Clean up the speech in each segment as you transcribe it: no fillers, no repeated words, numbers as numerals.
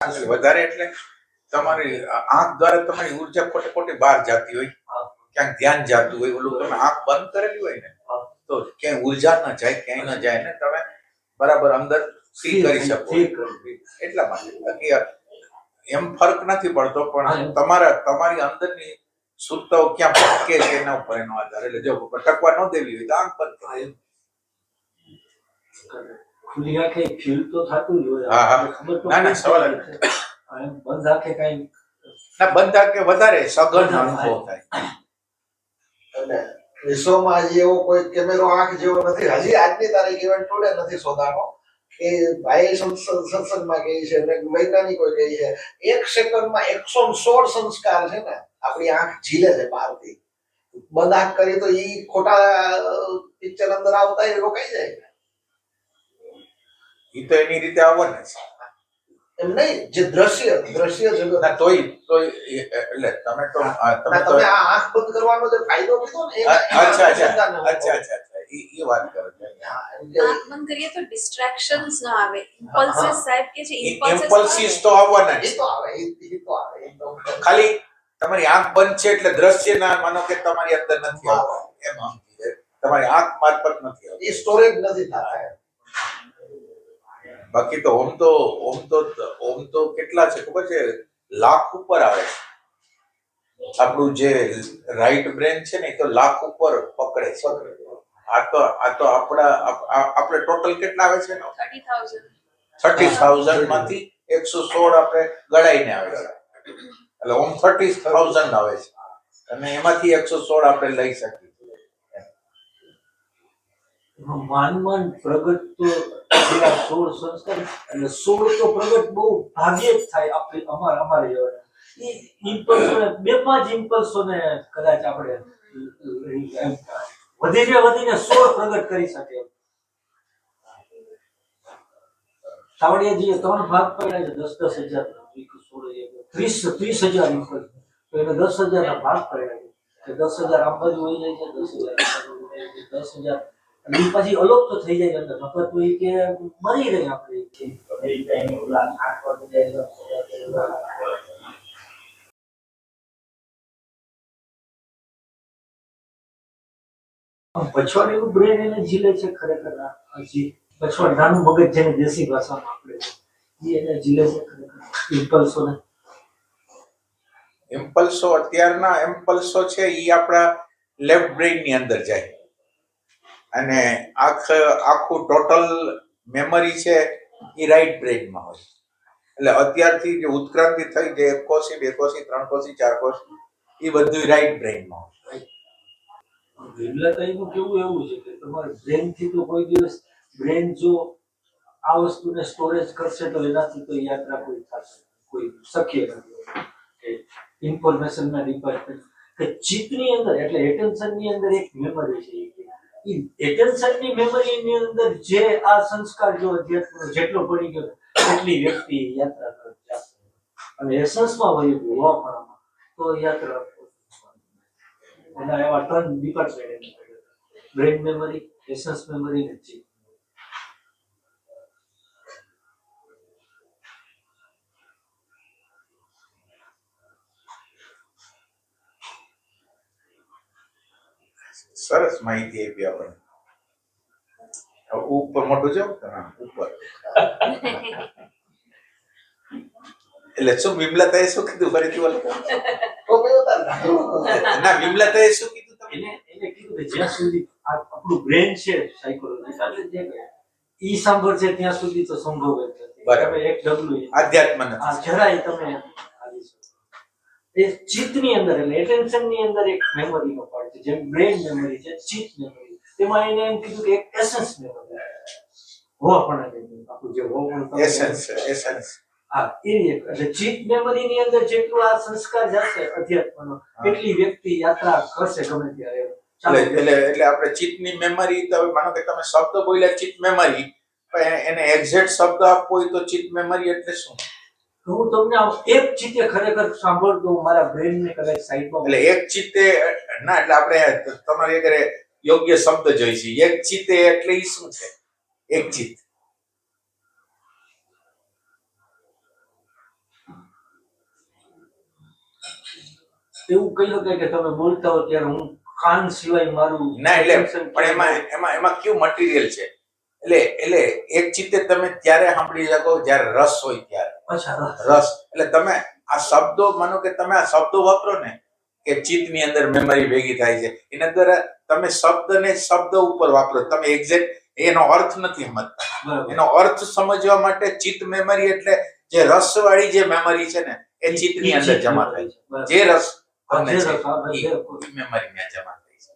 વધારે એટલે તમારી આંખ દ્વારા તમારી ઉર્જા ખોટે ખોટી બહાર જતી હોય, ક્યાંક ધ્યાન જતું હોય, ઓલું તમે આંખ બંધ કરેલી હોય ને તો ક્યાંય ઉર્જા ન જાય, ક્યાંય ન જાય ને તમે બરાબર અંદર ફીલ કરી શકો. એટલા માટે બાકી એમ ફરક નથી પડતો, પણ તમારી અંદરની સુરતાઓ ક્યાં ભટકે છે એના ઉપર એનો આધાર. એટલે જો ભટકવા ન દેવી હોય તો આંખ બંધ કરે. ખુલ્લી આંખે ફીલ તો થતું જ હોય. હા હા, ના ના સવાલ બંધ આંખે કઈ ના, બંધ આંખે વધારે સઘન અનુભવ થાય. અને વિશ્વમાં હજી એવો કોઈ કેમેરો આંખ જેવો નથી, હજી આજની તારીખ ઇવન ટુડે નથી શોધાનો. કે ભાઈ સત્સંગમાં કહે છે અને વૈજ્ઞાનિકો કહે છે 1 સેકન્ડમાં 116 સંસ્કાર છે ને આપણી આંખ ઝીલે છે બહારથી. બંધ આંખ કરી તો ઈ ખોટા પિક્ચર અંદર આવતા એ રોકાઈ જાય. ઈ તો એની રીતે આવવાના છે. એમ નહીં, જે દ્રશ્ય જગત ના તોય એટલે તમે તો તમે આ આંખ બંધ કરવાનો જે ફાયદો કીધો ને અચ્છા એ વાત કરો છો. આંખ બંધ કરીએ તો ડિસ્ટ્રેક્શન્સ ન આવે. ઇમ્પલ્સિસ સાહેબ કે છે ઇમ્પલ્સિસ તો આવવાના જ. એ તો આવે ખાલી તમારી આંખ બંધ છે એટલે દ્રશ્ય ના માનો કે તમારી અંદર નથી આવતું, એમ તમારી આંખ મારફત નથી આવતું, એ સ્ટોરેજ નથી થતા. બાકી તો ઓમ તો કેટલા છે ખબર છે? લાખ ઉપર આવે છે. આપણું જે રાઈટ બ્રેન છે ને એ તો લાખ ઉપર પકડે છે. આ તો આપણે ટોટલ કેટલા આવે છે? 30,000 માંથી 116 આપણે ગળાઈને આવે છે. એટલે ઓમ 30,000 આવે છે અને એમાંથી 116 આપણે લઈ શકીએ. માન પ્રગટ તો 16 સંસ્કાર એટલે 16 તો પ્રગટ બહુ ભાગ્યે જ થાય. આપણે અમારે એ ઇમ્પલ્સો 2-5 ઇમ્પલ્સો ને કદાચ આપણે વધીને 16 પ્રગટ કરી શકે. સાવડિયાજીએ 3 ભાગ પડ્યા છે, 10,000 30,000 ઇમ્પલ્સ, તો એને 10,000 ના ભાગ પડ્યા છે. 10,000 આમ બાજુ વહી જાય છે, 10,000 પછી અલોપ તો થઈ જાય અંદર. નકર તો એ કે મરી રહી આપણે પછવાડ એવું બ્રેન એને ઝીલે છે ખરેખર. હજી પછવાડ નાનું મગજ જેને દેશી ભાષામાં આપણે એને ઝીલે છે ખરેખર ઇમ્પલ્સો. અત્યારના ઇમ્પલ્સો છે એ આપણા લેફ્ટ બ્રેઇન ની અંદર જાય અને આખું ટોટલ મેમરી છે એ રાઈટ બ્રેઇનમાં હોય. એટલે અત્યારથી જે ઉત્ક્રાંતિ થઈ જે 1 કોષી 2 કોષી 3 કોષી 4 કોષી એ બધું રાઈટ બ્રેઇનમાં હોય. વિમલાતાઈનું કેવું એવું છે કે તમારે બ્રેન થી તો કોઈ દિવસ બ્રેન જો આ વસ્તુને સ્ટોરેજ કરશે તો એનાથી તો યાત્રા કોઈ થશે કોઈ શક્ય નથી. ઇન્ફોર્મેશન ના ડિપાર્ટમેન્ટ કે ચિત્તની અંદર એટલે એટેન્શન ની અંદર એક મેમરી છે. એટેન્શન ની મેમરી ની અંદર જે આ સંસ્કાર જો જેટલો પડી ગયો એટલી વ્યક્તિ યાત્રા કરે અને એસન્સમાં વહી ગયું હોવાપણામાં તો યાત્રા એના એવા 3 department: brain memory, essence memory ને ચિત્ત. સરસ માહિતી આપી આપણે. ઉપર મોટું જાવ ઉપર એટલે શું વિમલાતાએ શું કીધું? ફરીથી બોલો. ના, વિમલાતાએ શું કીધું? એને કીધું કે જ્યાં સુધી આપણું બ્રેન છે સાયકોલોજી જે ઈ સાંભળશે ત્યાં સુધી તો સંભવ જ નથી. બરાબર. એક ડગલું આધ્યાત્મ નથી જરાય તમે ખાલી શકો. એ ચિત્તની અંદર એટલે એટેન્શન ની અંદર એક મેમરી નો પાર્ટ છે. જેમ બ્રેન મેમરી છે, ચિત્ત મેમરી, તેમાં એને એમ કીધું કે એક એસન્સ મેમરી હોવાપણા આપણું જે હોવાનું એસન્સ. હા, એ એટલે ચિત્ત મેમરી ની અંદર જેટલું આ સંસ્કાર જશે અધ્યાત્મનો એટલી વ્યક્તિ યાત્રા કરશે ગમે ત્યારે. એટલે આપણે ચિત્તની મેમરી તો માનો કે તમે શબ્દ બોલ્યા ચિત્ત મેમરી, એને એક્ઝેક્ટ શબ્દ આપવો હોય તો ચિત્ત મેમરી એટલે શું? હું તમને એક ચિત્તે ખરેખર સાંભળતો મારા બ્રેન ને કદાચ સાઈડમાં એટલે એક ચિત્તે ના, એટલે આપણે તમારે અગર યોગ્ય શબ્દ જોઈશે. એક ચિત્તે એટલે ઈ શું છે? એક ચિત્ત એવું કહી શકાય કે તમે બોલતા હો ત્યારે હું કાન સિવાય મારું ના એટલે attention પણ એમાં કેવું મટીરિયલ છે એટલે એક ચિત્તે તમે ત્યારે સાંભળી શકો જ્યારે રસ હોય ત્યારે અચ્છા રસ એટલે તમે આ શબ્દો માનો કે તમે આ શબ્દો વાપરો ને કે ચિત્તની અંદર મેમરી ભેગી થાય છે એની અંદર તમે શબ્દને શબ્દ ઉપર વાપરો તમે એક્ઝેક્ટ એનો અર્થ નથી સમજતા બરાબર એનો અર્થ સમજવા માટે ચિત્ત મેમરી એટલે જે રસવાળી જે મેમરી છે ને એ ચિત્તની અંદર જમા થાય છે બરાબર. જે રસ તમને જે છે રસ, હા, ઈ જે મેમરી માં જમા થાય છે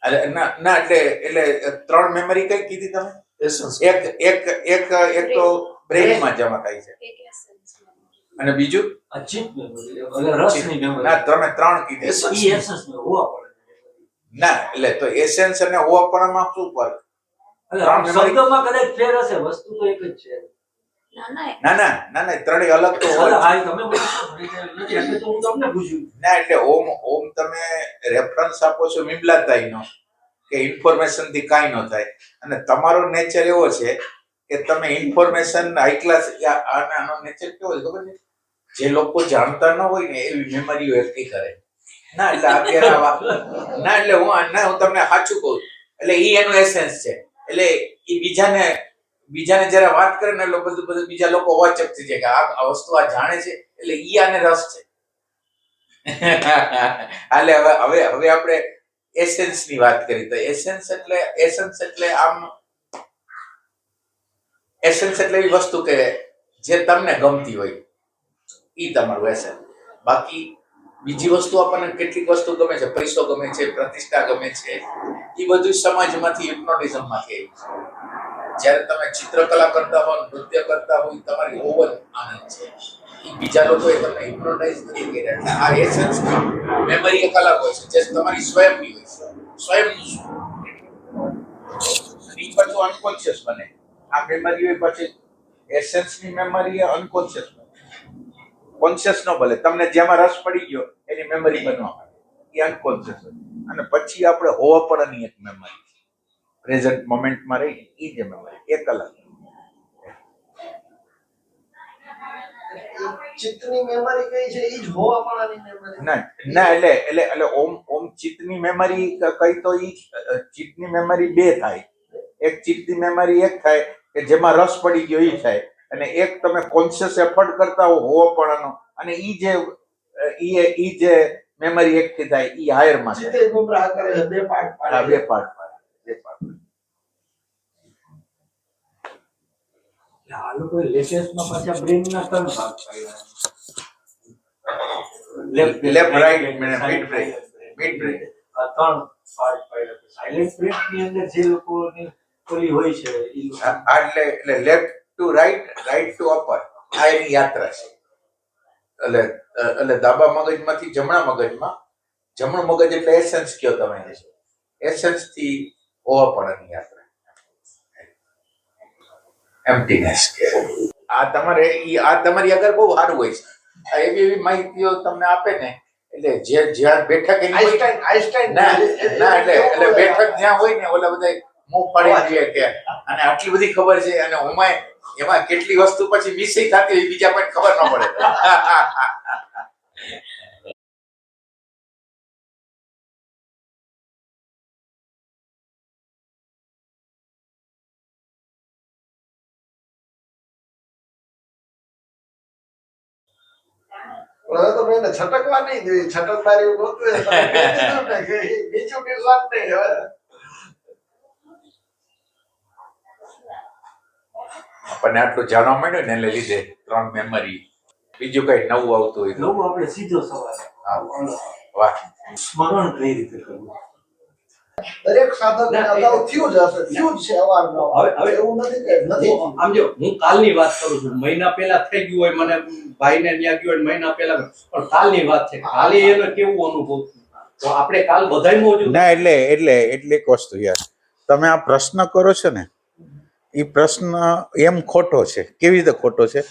એટલે ના એટલે ત્રણ મેમરી કઈ કીધી તમે એક તો બ્રેઇન માં જમા થાય છે એક essence memory. અને બીજું અચિત memory, એટલે રસની memory. ના તમે ત્રણ કીધી ઈ essence ને હોવા પડે. ના એટલે તો એસેન્સ અને હોવાપણામાં શું ફરક એટલે ત્રણ memory- શબ્દોમાં કદાચ ફેર હશે, વસ્તુ તો એક જ છે. ના ત્રણેય અલગ તો હોય હા, એ તમે બોલો છો, નથી, એટલે તો હું તમને પૂછ્યું. ના એટલે ઓમ તમે રેફરન્સ આપો છો મિમલાતાઈનો કે ઇન્ફોર્મેશન થી કાંઈ ન થાય અને તમારો નેચર એવો છે કે તમે ઇન્ફોર્મેશન હાઈ ક્લાસ આનો નેચર કેવો છે ખબર છે જે લોકો જાણતા ન હોય ને એવી મેમરીઓ એકઠી કરે ના એટલે અત્યારે ના એટલે હું તમને સાચું કહું એટલે ઈ એનું એસેન્સ છે એટલે ઈ બીજાને જયારે વાત કરે ને એટલે બધું બીજા લોકો વાચક થઈ જાય કે આ વસ્તુ આ જાણે છે એટલે ઈ આને રસ છે હાલે હવે આપણે એસેન્સ ની વાત કરી તો એસેન્સ એટલે આમ એસેન્સ એટલે એવી વસ્તુ કે જે તમને ગમતી હોય ઈ તમારું એસેન્સ બાકી બીજી વસ્તુ આપણને કેટલીક વસ્તુ ગમે છે પૈસો ગમે છે પ્રતિષ્ઠા ગમે છે એ બધું સમાજમાંથી હિપ્નોટિઝમ માંથી આવ્યું છે જ્યારે તમે ચિત્રકલા કરતા હો નૃત્ય કરતા હોય તમારી ઓવર આનંદ છે બીજા લોકોએ તમને હિપ્નોટાઇઝ નથી કર્યા એટલે આ એસેન્સ મેમરી એક અલગ હોય છે જે તમારી સ્વયંની હોય છે સ્વયંનું શું એ બધું અનકોન્શિયસ બને આ મેમરી હોય પછી એસેન્સની મેમરી એ અનકોન્શિયસ બને કોન્શિયસ ન ભલે તમને જેમાં રસ પડી ગયો એની મેમરી બનવા માંડે એ અનકોન્શિયસ હોય અને પછી આપણે હોવાપણાની એક મેમરી પ્રેઝન્ટ મોમેન્ટમાં રહી એ જે મેમરી એક અલગ ચિત્તની મેમરી કઈ છે ઈ જ હોવાપણાની મેમરી ના એટલે ઓમ ચિત્તની મેમરી કઈ તો ઈ ચિત્તની મેમરી બે થાય એક ચિત્તની મેમરી એક થાય કે જેમાં રસ પડી ગયો ઈ થાય અને એક તમે કોન્શિયસ એફર્ટ કરતા હો હોવાપણાનો અને ઈ જે મેમરી એકથી થાય ઈ હાયર માં છે ચિત્તે ગુમરાહ કરે છે બે પાર્ટ હા બે પાર્ટ એટલે આ લોકોએ લેટેસ્ટમાં પાછા બ્રેઇનના ત્રણ ભાગ પાડ્યા. લેફ્ટ રાઈટ મિડ બ્રેઇન આ ત્રણ પાર્ટ પાડ્યા. સાયલેન્ટ બ્રેઇનની અંદર જે લોકોની ઓલી હોય છે એ લોકો એટલે left to right to upper આ એની યાત્રા છે એટલે ડાબા મગજમાંથી જમણા મગજમાં જમણું મગજ એટલે એસેન્સ કયો તમે એસેન્સ થી હોવાપણાની યાત્રા એમ્પ્ટીનેસ કે આ તમારી આગળ બહુ સારું હોય છે આ એવી માહિતીઓ તમને આપે ને એટલે જ્યાં બેઠક એની આઈન્સ્ટાઈન ના એટલે બેઠક જ્યાં હોય ને ઓલા બધા મું પાડી દે કે અને આટલી બધી ખબર છે અને એમાં કેટલી વસ્તુ પછી મિસ થતી હોય બીજા કોઈ ખબર ન પડે હવે તો મેં એને છટકવા નહીં દીધી છટકબારી ગોતવે બીજું નિશાન નહીં હવે આપણને આટલું જાણવા મળ્યું ને એને લીધે ત્રણ મેમરી બીજું કઈ નવું આવતું હોય તો નવું આપણે સીધો સવાલ વાહ સ્મરણ કઈ રીતે કરવું. દરેક સાધકને અગાઉ થયું જ હશે થયું જ છે અવારનવાર હવે એવું નથી કે નથી આમ જો હું કાલની વાત કરું છું મહિના પહેલા થઈ ગયું હોય મને ભાઈને ત્યાં ગયું હોય મહિના પહેલા પણ કાલની વાત છે કાલે એને કેવું અનુભવ થયું તો આપણે કાલ બધાય મોજુદ ના એટલે એક વસ્તુ યાર તમે આ પ્રશ્ન કરો છો ને એ પ્રશ્ન એમ ખોટો છે કેવી રીતે ખોટો છે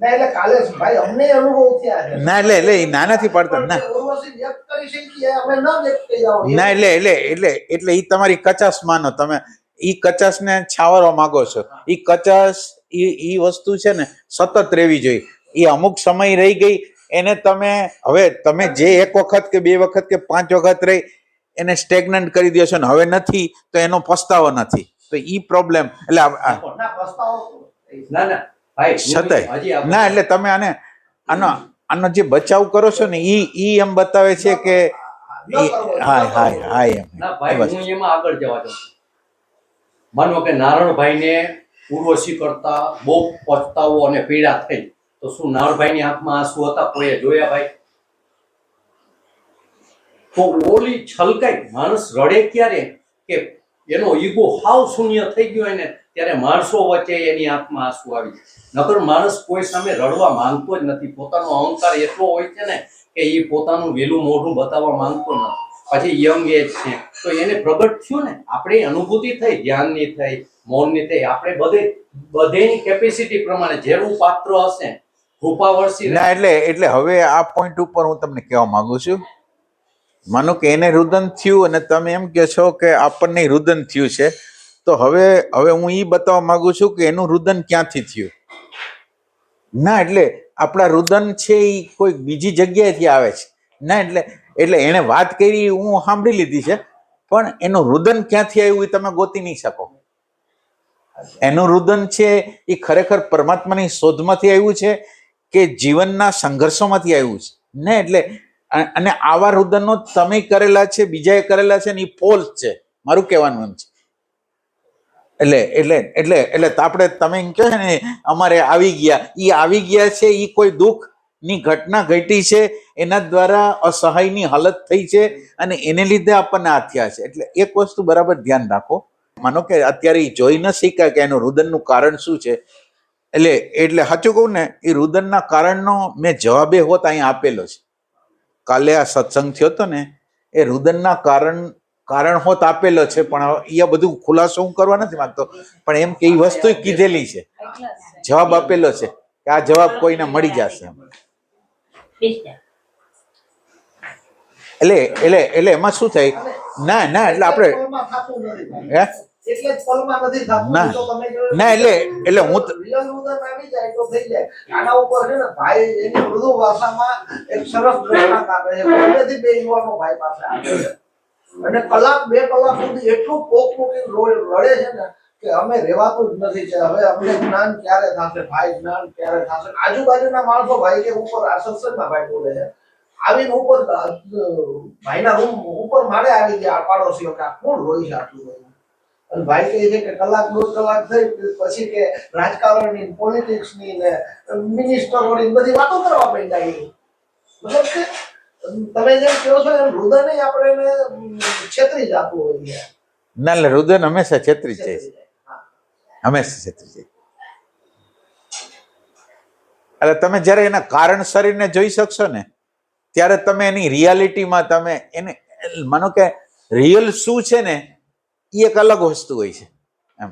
ના એટલે કાલે ભાઈ અમને અનુભવ થયા છે ના એટલે એ નાનાથી પાડતા ના ઉર્વશી વ્યક્ત કરી શકીએ અમે ન વ્યક્ત કર્યા હોય ના એટલે ઈ તમારી કચાસ માનો તમે ઈ કચાસને છાવરવા માંગો છો ઈ કચાસ ઈ વસ્તુ છે ને સતત રહેવી જોઈએ ઈ અમુક સમય રહી ગઈ એને તમે હવે તમે જે એક વખત કે બે વખત કે 5 વખત રહી એને સ્ટેગ્નન્ટ કરી દો છો ને હવે નથી તો એનો પસ્તાવો નથી, તો ઈ પ્રોબ્લેમ એટલે ના પસ્તાવો ના ના ભાઈ હું છતાંય હજી આપણે- ના એટલે તમે આનો જે બચાવ કરો છો ને ઈ એમ બતાવે છે કે હા એમ ના ભાઈ હું એમાં આગળ જવા દઉં છું. માનો કે નારણભાઈને ઉર્વશી કરતા બહુ પછતાવો અને પીડા થઈ, તો શું નારણભાઈની આંખમાં આંસુ હતા? કોઈએ જોયા ભાઈ? તો ઓલી છલકાઈ માણસ રડે ક્યારે કે એનો ઈગો હાવ શૂન્ય થઈ ગયો હોય ને ત્યારે માણસો વચ્ચે એની આંખમાં આંસુ આવી જાય. નકર માણસ કોઈ સામે રડવા માંગતો જ નથી. પોતાનો અહંકાર એટલો હોય છે ને કે એ પોતાનું વેલું મોઢું બતાવવા માંગતો નથી. પછી યંગ એજ છે તો એને પ્રગટ થયું ને, આપણે અનુભૂતિ થઈ, ધ્યાનની થઈ, મૌનની થઈ. આપણે બધેની કેપેસિટી પ્રમાણે જેવું પાત્ર હશે કૃપા વર્ષી ના એટલે હવે આ પોઈન્ટ ઉપર હું તમને કહેવા માંગુ છું. માનો કે એને રુદન થયું અને તમે એમ કહો છો કે આપણને રુદન થયું છે, તો હવે હું ઈ બતાવવા માંગુ છું કે એનું રુદન ક્યાંથી થયું. ના એટલે આપણા રુદન છે એ કોઈ બીજી જગ્યાએથી આવે છે. ના એટલે એને વાત કરી હું સાંભળી લીધી છે, પણ એનું રુદન ક્યાંથી આવ્યું એ તમે ગોતી નહીં શકો. એનું રુદન છે એ ખરેખર પરમાત્માની શોધમાંથી આવ્યું છે કે જીવનના સંઘર્ષોમાંથી આવ્યું છે ને. એટલે અને આવા રુદનો તમે કરેલા છે, બીજાએ કરેલા છે ને એ ફોલ્સ છે, મારું કહેવાનું એમ છે. એટલે આપણે તમે એમ કહો ને અમારે આવી ગયા છે, એ કોઈ દુઃખ ની ઘટના ઘટી છે, એના દ્વારા અસહાયની હાલત થઈ છે અને એને લીધે આપણને આ થયા છે. એટલે એક વસ્તુ બરાબર ધ્યાન રાખો. માનો કે અત્યારે એ જોઈ ન શીખ્યા કે એનું રુદનનું કારણ શું છે. એટલે સાચું કહું ને, એ રુદનના કારણનો મેં જવાબે હોત અહીંયા આપેલો છે. કાલે આ સત્સંગ થયો હતો ને, એ રુદનના કારણ હોત આપેલો છે, પણ એ બધું ખુલાસો હું કરવા નથી માંગતો, પણ એમ કે એ વસ્તુ કીધેલી છે, જવાબ આપેલો છે કે આ જવાબ કોઈને મળી જશે એમ. એટલે એમાં શું થાય? ના એટલે આપણે હે એટલે જ પલમાં નથી થતું. ના. તો તમે જો ના, એટલે હું તો- real ઉદાહરણ આવી જાય તો થઈ જાય. આના ઉપર છે ને ભાઈ એની મૃદુ ભાષામાં એક સરસ દ્રષ્ટાંત આપે છે. બોમ્બેથી બે યુવાનો ભાઈ પાસે આવે છે અને કલાક 2 કલાક સુધી એટલું પોક મૂકીને રડે છે ને કે અમે રહેવાતું જ નથી, કે હવે અમને જ્ઞાન ક્યારે થશે ભાઈ, જ્ઞાન ક્યારે થશે. આજુબાજુના માણસો ભાઈ કે ઉપર આ સત્સંગમાં ભાઈ બોલે છે, આવીને ઉપર ભાઈના રૂમ ઉપર મારે આવી ગયા પાડોશીઓ કે આ કોણ રોઈ છે આટલું બધું. અને ભાઈ કહે છે કે કલાક 2 કલાક થઈ પછી કે રાજકારણની, પોલિટિક્સની ને મિનિસ્ટરોની બધી વાતો કરવા માંડ્યા. મતલબ કે તમે જેમ કહો છો એમ રુદન આપણે એને છેતરી જતું હોય છે. ના એટલે રુદન હંમેશા છેતરી જ જાય છે, હંમેશા છેતરી જાય. એટલે તમે જ્યારે એના કારણ શરીરને જોઈ શકશો ને ત્યારે તમે એની રિયાલિટીમાં તમે એને માનો કે રિયલ શું છે ને એ એક અલગ વસ્તુ હોય છે એમ.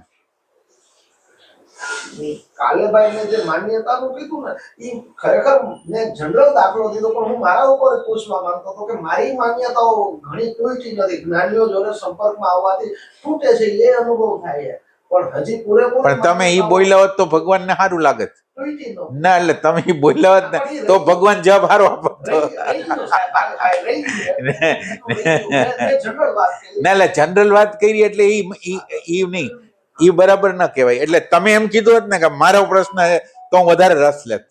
કાલેભાઈ ને જે માન્યતાનું કીધું ને એ ખરેખર મેં જનરલ દાખલો દીધો, પણ હું મારા ઉપર પૂછવા માંગતો હતો કે મારી માન્યતાઓ ઘણી તૂટી નથી. જ્ઞાનીઓ જોડે સંપર્કમાં આવવાથી તૂટે છે એ અનુભવ થાય છે, પણ હજી પૂરેપૂરો પણ તમે એ બોલ્યા હોત તો ભગવાનને સારું લાગે. તૂટી ન ના એટલે તમે એ બોલ્યા હોત ને તો ભગવાન જવાબ સારો આપતો. ના એટલે જનરલ વાત કરી એટલે ઈ નહીં, ઈ બરાબર ના કહેવાય. એટલે તમે એમ કીધું હોત ને કે મારો પ્રશ્ન છે તો હું વધારે રસ લેત.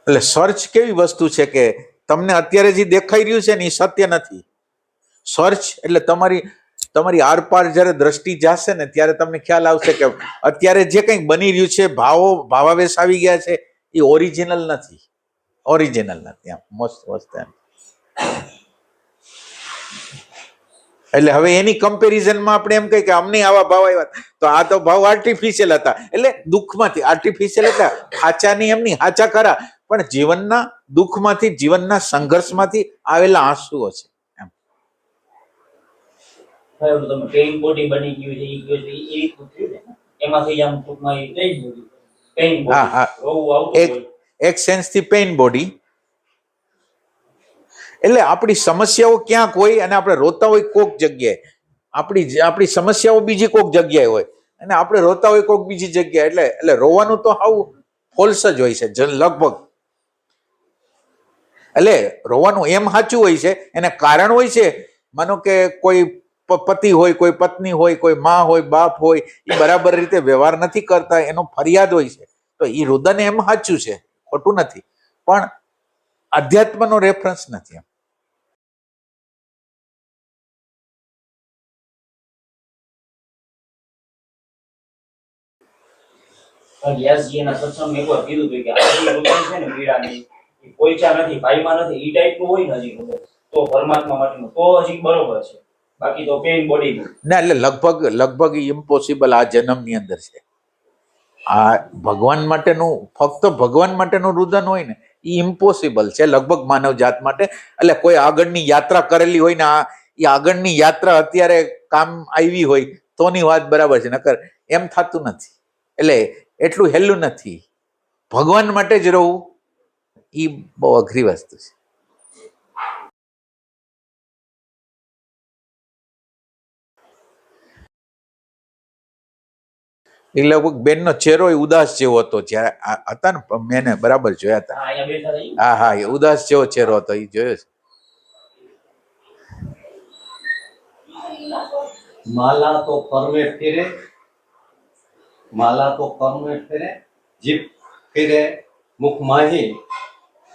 એટલે સર્ચ કેવી વસ્તુ છે કે તમને અત્યારે જે દેખાઈ રહ્યું છે ને એ સત્ય નથી. સર્ચ એટલે તમારી આરપાર જ્યારે દ્રષ્ટિ જશે ને ત્યારે તમને ખ્યાલ આવશે કે અત્યારે જે કંઈક બની રહ્યું છે, ભાવાવેશ આવી ગયા છે, એ ઓરિજિનલ નથી. એમ મસ્ત વસ્તુ એમ. એટલે હવે એની કમ્પેરિઝનમાં આપણે એમ કહીએ કે અમને આવા ભાવ આવ્યા તો આ તો ભાવ આર્ટિફિશિયલ હતા. એટલે દુઃખમાંથી આર્ટિફિશિયલ એટલે હાચા નહીં, એમ નહીં, હાચા ખરા, પણ જીવનના દુઃખમાંથી, જીવનના સંઘર્ષમાંથી આવેલા આંસુઓ છે એમ. તમે પેઇન બોડી બની ગયું છે એ રીતનું થયું ને, એમાંથી આમ ટૂંકમાં પેઇન બોડી હા. એક સેન્સથી પેઇન બોડી, એટલે આપણી સમસ્યાઓ ક્યાંક હોય અને આપણે રોતા હોય કોક જગ્યાએ, આપણી સમસ્યાઓ બીજી કોક જગ્યાએ હોય અને આપણે રોતા હોય કોક બીજી જગ્યાએ. એટલે રોવાનું તો આવું ફોલ્સ જ હોય છે લગભગ. એટલે રોવાનું એમ સાચું હોય છે, એને કારણ હોય છે. માનો કે કોઈ પતિ હોય, કોઈ પત્ની હોય, કોઈ માં હોય, બાપ હોય, એ બરાબર રીતે વ્યવહાર નથી કરતા, એનો ફરિયાદ હોય છે, તો એ રુદન એમ સાચું છે, ખોટું નથી, પણ અધ્યાત્મનો રેફરન્સ નથી. વ્યાસજી એના સત્સંગમાં એકવાર કીધું હતું કે આ જે રુદન છે ને પીડાની, એ પોઈચા નથી, ભાઈમાં નથી, ઈ ટાઈપનું હોય ને હજી રુદન, તો પરમાત્મા માટેનું તો હજી બરોબર છે, બાકી તો પેઇન બોડીનું ના. એટલે લગભગ ઇમ્પોસિબલ આ જન્મની અંદર છે. આ ભગવાન માટેનું, ફક્ત ભગવાન માટેનું રુદન હોય ને એ ઇમ્પોસિબલ છે લગભગ માનવ જાત માટે. એટલે કોઈ આગળની યાત્રા કરેલી હોય ને એ આગળની યાત્રા અત્યારે કામ આવી હોય તોની વાત બરાબર છે, નકર એમ થતું નથી. એટલે એટલું હેલું નથી. ભગવાન માટે જ રહું એ બહુ અઘરી વસ્તુ છે. એ લગભગ બેનનો ચહેરો ઉદાસ જેવો હતો જયારે હતા ને, મેં બરાબર જોયા હતા. અહીંયા બેઠા રહી. હા, એ ઉદાસ જેવો ચહેરો હતો, એ જોયો છે. માલા તો કર્મે ફેરે, માલા તો કર્મે ફેરે, જીભ ફેરે મુખ માહી,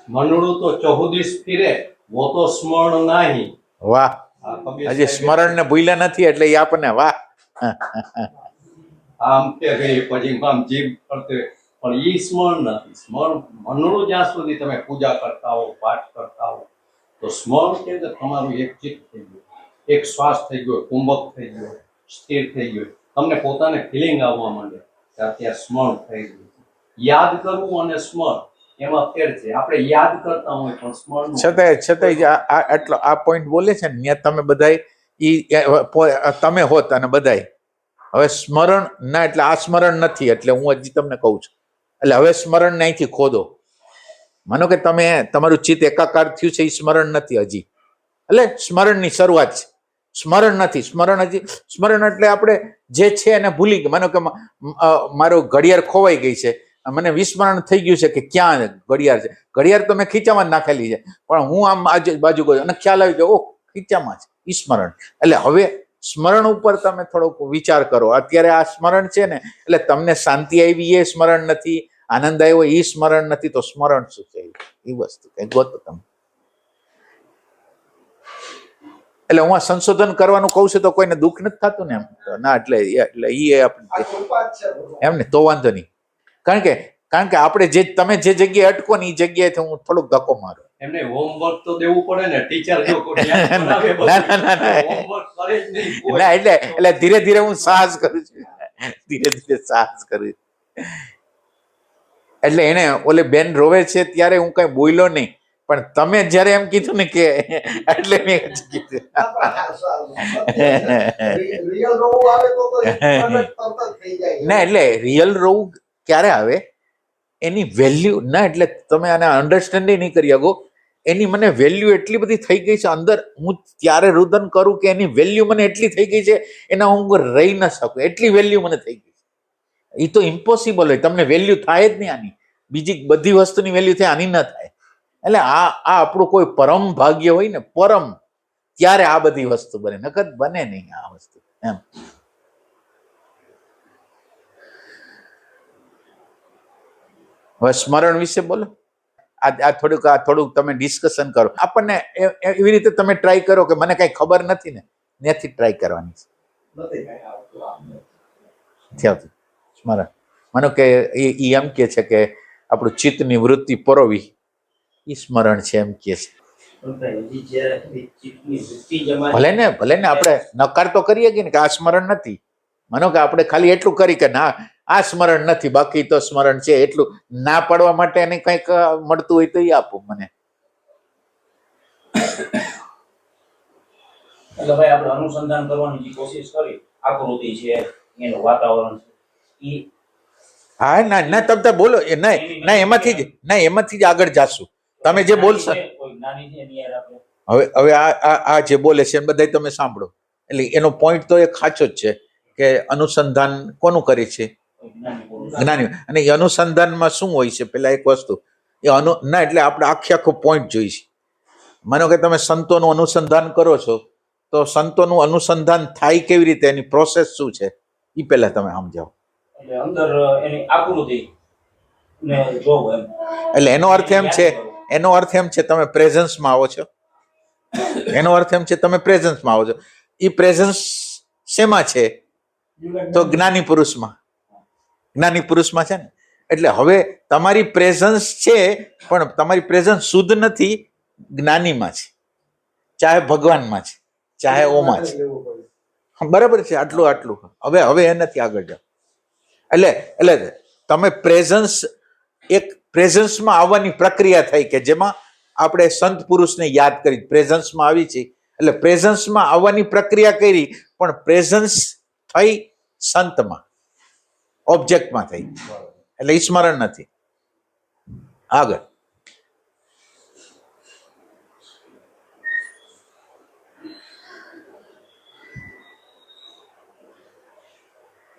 મનડું તો ચહુદીશ ફીરે, વો તો સ્મરણ નાહી. વાહ, આ કબીર હજી સ્મરણ ને ભૂલ્યા નથી એટલે એ આપણને વાહ. આમ કે ગઈ પછી આમ જીભ કરતે, પણ ઈ સ્મરણ નથી. સ્મરણ મનડું જ્યાં સુધી તમે પૂજા કરતા હો, પાઠ કરતા હો, તો સ્મરણ કે તમારું એક ચિત્ત થઈ ગયું, એક શ્વાસ થઈ ગયો, કુંભક થઈ ગયો, સ્થિર થઈ ગયો, તમને પોતાને ફિલિંગ આવવા માંડે કે અત્યારે સ્મરણ થઈ ગયું. યાદ કરવું અને સ્મરણ એમાં ફેર છે. આપણે યાદ કરતા હોય પણ સ્મરણ છતાંય આટલો આ પોઈન્ટ બોલે છે ને, ત્યાં તમે બધાય તમે હોત અને બધાય હવે સ્મરણ ના, એટલે આ સ્મરણ નથી, એટલે હું હજી તમને કહું છું. એટલે હવે સ્મરણ ને અહીંથી ખોદો. માનો કે તમે તમારું ચિત્ત એકાકાર થયું છે, એ સ્મરણ નથી હજી, એટલે સ્મરણની શરૂઆત છે. સ્મરણ નથી, સ્મરણ હજી. સ્મરણ એટલે આપણે જે છે એને ભૂલી ગયા. માનો કે મારું ઘડિયાળ ખોવાઈ ગઈ છે, મને વિસ્મરણ થઈ ગયું છે કે ક્યાં ઘડિયાળ છે. ઘડિયાળ તો મેં ખીચામાં જ નાખેલી છે, પણ હું આમ આજુબાજુ ગયો અને ખ્યાલ આવી ગયો, ઓહ ખીચામાં છે, ઈ સ્મરણ. એટલે હવે સ્મરણ ઉપર તમે થોડોક વિચાર કરો. અત્યારે આ સ્મરણ છે ને, એટલે તમને શાંતિ આવી એ સ્મરણ નથી, આનંદ આવ્યો એ સ્મરણ નથી, તો સ્મરણ શું છે એ વસ્તુ કઈ ગોતો તમે. એટલે હું આ સંશોધન કરવાનું કહું છું તો કોઈને દુઃખ નથી થતું ને એમ ના. એટલે એ એમ ને તો વાંધો નહીં. કારણ કે આપણે જે તમે જે જગ્યાએ અટકો ને એ જગ્યાએથી હું થોડોક ધક્કો મારું. એમને હોમવર્ક તો દેવું પડે ને, ટીચર જો ના, એટલે ધીરે ધીરે હું સાહસ કરું છું, ધીરે સાહસ કરું. એટલે એને ઓલે બેન રોવે છે ત્યારે હું કઈ બોલ્યો નહીં, પણ તમે જયારે એમ કીધું ને કે એટલે મેં કીધું ના. એટલે રિયલ રોવું ક્યારે આવે, એની વેલ્યુ ના, એટલે તમે આને અન્ડરસ્ટેન્ડ નહીં કરી શકો. એની મને વેલ્યુ એટલી બધી થઈ ગઈ છે અંદર, હું ત્યારે રુદન કરું કે એની વેલ્યુ મને એટલી થઈ ગઈ છે, એના હું રહી ન શકું, એટલી વેલ્યુ મને થઈ ગઈ છે. એ તો ઇમ્પોસિબલ હોય, તમને વેલ્યુ થાય જ નહીં આની. બીજી બધી વસ્તુની વેલ્યુ થાય, આની ન થાય. એટલે આ આપણું કોઈ પરમ ભાગ્ય હોય ને, પરમ, ત્યારે આ બધી વસ્તુ બને, નકર બને નહીં આ વસ્તુ એમ. હવે સ્મરણ વિશે બોલો. આ થોડુંક તમે ડિસ્કશન કરો. આપણને એવી રીતે તમે ટ્રાય કરો કે મને કઈ ખબર નથી ને, ત્યાંથી ટ્રાય કરવાની છે. સ્મરણ માનો કે એ એમ કે છે કે આપણું ચિત્તની વૃત્તિ પરોવી, એ સ્મરણ છે એમ કે છે. ભલે ને આપણે નકાર તો કરીએ કે આ સ્મરણ નથી. માનો કે આપણે ખાલી એટલું કરી કે ના આ સ્મરણ નથી, બાકી તો સ્મરણ છે, એટલું ના પાડવા માટે એને કંઈક મળતું હોય તો એ આપો મને. એટલે ભાઈ આપણે અનુસંધાન કરવાની જે કોશિશ કરી, આકૃતિ છે, એનું વાતાવરણ છે, હા ના તમે બોલો એ ના એમાંથી જ આગળ જાશું. તમે જે બોલશો હવે આ જે બોલે છે બધા તમે સાંભળો, એટલે એનો પોઈન્ટ તો એ સાચો જ છે કે અનુસંધાન કોનું કરે છે? જ્ઞાની. અને એ અનુસંધાનમાં શું હોય છે? પેલા એક વસ્તુ ના, એટલે આપણે આખો પોઈન્ટ જોઈશે. માનો કે તમે સંતોનું અનુસંધાન કરો છો, તો સંતોનું અનુસંધાન થાય કેવી રીતે, એની પ્રોસેસ શું છે એ પહેલા તમે સમજાવો. એટલે અંદર એની આકૃતિ ને જોવું એમ. એટલે એનો અર્થ એમ છે તમે પ્રેઝન્સમાં આવો છો. એનો અર્થ એમ છે તમે પ્રેઝન્સમાં આવો છો. એ પ્રેઝન્સ શેમાં છે? તો જ્ઞાની પુરુષમાં છે ને. એટલે હવે તમારી પ્રેઝન્સ છે, પણ તમારી પ્રેઝન્સ શુદ્ધ નથી, જ્ઞાનીમાં છે, ચાહે ભગવાનમાં છે, ચાહે ઓમાં છે. બરાબર છે? આટલું હવે એનાથી આગળ જાઓ. એટલે તમે પ્રેઝન્સમાં આવવાની પ્રક્રિયા થઈ કે જેમાં આપણે સંત પુરુષને યાદ કરી પ્રેઝન્સમાં આવી છે. એટલે પ્રેઝન્સમાં આવવાની પ્રક્રિયા કરી, પણ પ્રેઝન્સ થઈ સંતમાં, ઓબ્જેક્ટમાં થઈ, એટલે સ્મરણ નથી. આગળ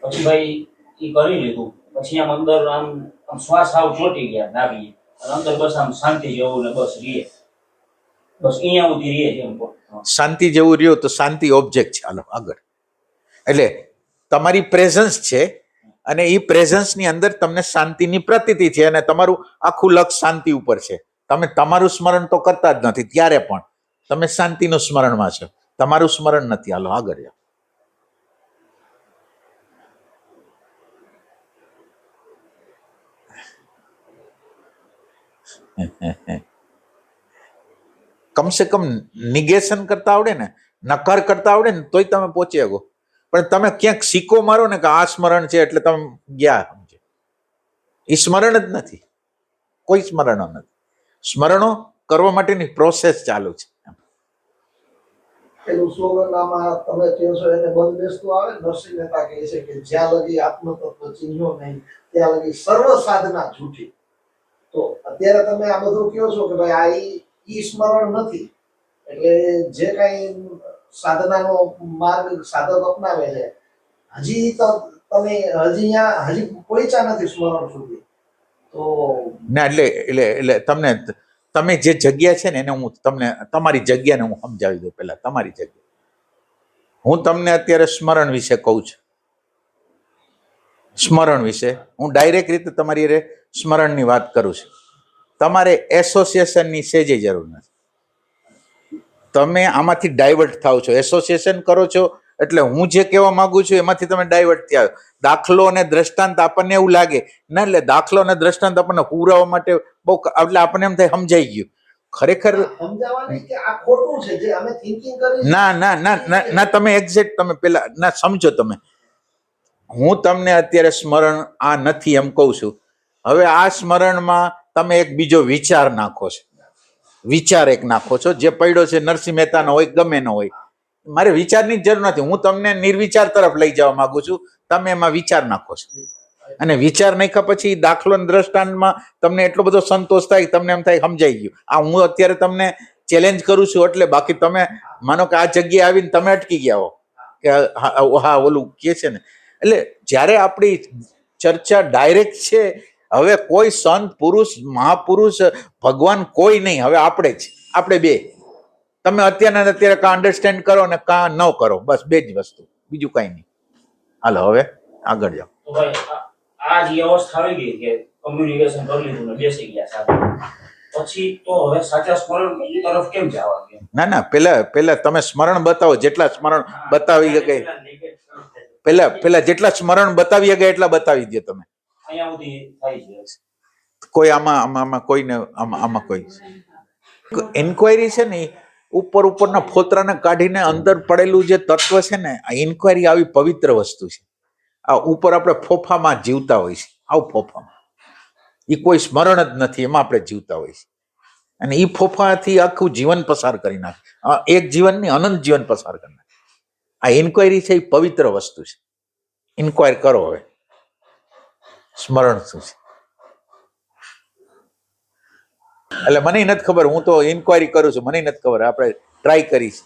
પછી ભાઈ ઈ કરી લીધું, પછી આમ અંદર આમ શ્વાસ આવ ચોટી ગયા નાભી, અને અંદર બસ આમ શાંતિ જેવું ને બસ રીએ, બસ અહીંયા સુધી રીએ છે એમ. શાંતિ જેવું રહ્યું તો શાંતિ ઓબ્જેક્ટ છે. હાલો આગળ. એટલે તમારી પ્રેઝન્સ છે, અને એ પ્રેઝન્સની અંદર તમને શાંતિની પ્રતીતિ છે, અને તમારું આખું લક્ષ શાંતિ ઉપર છે. તમે તમારું સ્મરણ તો કરતા જ નથી, ત્યારે પણ તમે શાંતિનું સ્મરણમાં છો, તમારું સ્મરણ નથી. હાલો આગળ જાઓ. કમસે કમ નિગેશન કરતા આવડે ને, નકાર કરતા આવડે ને, તોય તમે પહોંચી શકો. પણ તમે ક્યાંક સિક્કો મારો ને કે આ સ્મરણ છે એટલે તમે ગયા, સમજે? એ સ્મરણ જ નથી, કોઈ સ્મરણો નથી. સ્મરણો કરવા માટેની પ્રોસેસ ચાલુ છે. પેલું સ્લોગનમાં તમે કહો છો એને બંધ બેસતું આવે. નરસિંહ મહેતા કહે છે કે જ્યાં લગી આત્મતત્વ ચીન્યો નહીં ત્યાં લગી સર્વ સાધના જૂઠી. તો અત્યારે તમે આ બધું કહો છો કે ભાઈ આ ઈ સ્મરણ નથી, એટલે જે કઈ સાધનાનો માર્ગ સાધક અપનાવે છે, હજી તો તમે હજી પહોંચ્યા નથી સ્મરણ સુધી. તો ના, એટલે તમે જે જગ્યા છે ને એને હું તમને તમારી જગ્યાને હું સમજાવી દઉં. પહેલા તમારી જગ્યા હું તમને અત્યારે સ્મરણ વિશે કહું છું. સ્મરણ વિશે હું ડાયરેક્ટ રીતે તમારી સ્મરણની વાત કરું છું. તમારે એસોસિએશનની સેજે જરૂર નથી. તમે આમાંથી ડાયવર્ટ થાવ છો, એસોસિએશન કરો છો, એટલે હું જે કહેવા માંગુ છું એમાંથી તમે ડાયવર્ટ થયા. દાખલો અને દ્રષ્ટાંત આપણને એવું લાગે ના, એટલે દાખલો અને દ્રષ્ટાંત આપણને પુરાવા માટે બહુ, એટલે આપણને એમ થાય સમજાઈ ગયું. ખરેખર સમજાવવાની કે આ ખોટું છે જે અમે થિંકિંગ કરી. ના, તમે એક્ઝેક્ટ તમે પેલા ના સમજો. તમે હું તમને અત્યારે સ્મરણ આ નથી એમ કહું છું. હવે આ સ્મરણમાં તમે એક બીજો વિચાર નાખો છો. વિચાર એક નાખો છો જે પડ્યો છે, નરસિંહ મહેતાનો હોય, ગમે નો હોય. મારે વિચારની જ જરૂર નથી. હું તમને નિર્વિચાર તરફ લઈ જવા માંગુ છું. તમે એમાં વિચાર નાખો છો, અને વિચાર નાખ્યા પછી દાખલો દ્રષ્ટાંતમાં તમને એટલો બધો સંતોષ થાય, તમને એમ થાય સમજાઈ ગયું. આ હું અત્યારે તમને ચેલેન્જ કરું છું એટલે. બાકી તમે માનો કે આ જગ્યાએ આવીને તમે અટકી ગયા હો કે હા ઓલું કે છે ને. એટલે જ્યારે આપણી ચર્ચા ડાયરેક્ટ છે, હવે કોઈ સંત પુરુષ, મહાપુરુષ, ભગવાન કોઈ નહીં, હવે આપણે બે. તમે અત્યારે કાં અન્ડરસ્ટેન્ડ કરો ને કાં ન કરો, બસ બે જ વસ્તુ, બીજું કઈ નહીં. હાલો હવે આગળ જાઓ. તો ભાઈ આ જે અવસ્થા આવી ગઈ કે કમ્યુનિકેશન કરી લીધું ને બેસી ગયા સાથે, પછી તો હવે સાચા સ્મરણ તરફ કેમ જવાનું? ના, પેલા તમે સ્મરણ બતાવો. જેટલા સ્મરણ બતાવી શકે પેલા જેટલા સ્મરણ બતાવી શકે એટલા બતાવી દો તમે. અહીંયા સુધી થાય છે. કોઈ આમાં કોઈને આમાં કોઈ ઇન્ક્વાયરી છે ને, ઉપરના ફોતરાને કાઢીને અંદર પડેલું જે તત્વ છે ને, આ ઇન્ક્વાયરી આવી પવિત્ર વસ્તુ છે. આ ઉપર આપણે ફોફામાં જીવતા હોય છે, આવું ફોફામાં. એ કોઈ સ્મરણ જ નથી, એમાં આપણે જીવતા હોય છે. અને એ ફોફાથી આખું જીવન પસાર કરી નાખે. એક જીવનની અનંત જીવન પસાર કરી નાખે. આ ઇન્ક્વાયરી છે એ પવિત્ર વસ્તુ છે. ઇન્ક્વાયર કરો હવે સ્મરણ શું છે. એટલે મને નથી ખબર, હું તો ઇન્ક્વાયરી કરું છું, મને નથી ખબર, આપણે ટ્રાય કરીશ.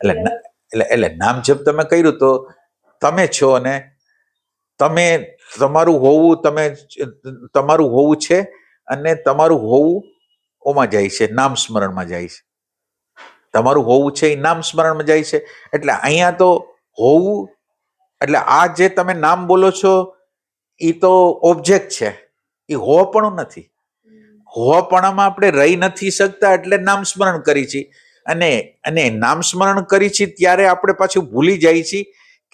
એટલે નામ જપ તમે કર્યું તો તમે છો, અને તમે તમારું હોવું છે, અને તમારું હોવું ઓમાં જાય છે, નામ સ્મરણમાં જાય છે. તમારું હોવું છે એ નામ સ્મરણમાં જાય છે. એટલે અહીંયા તો હોવું એટલે આ જે તમે નામ બોલો છો એ તો ઓબ્જેક્ટ છે, એ હોવાપણું નથી. હોવાપણામાં આપણે રહી નથી શકતા એટલે નામ સ્મરણ કરી છે. અને નામ સ્મરણ કરી છે ત્યારે આપણે પાછું ભૂલી જાય છે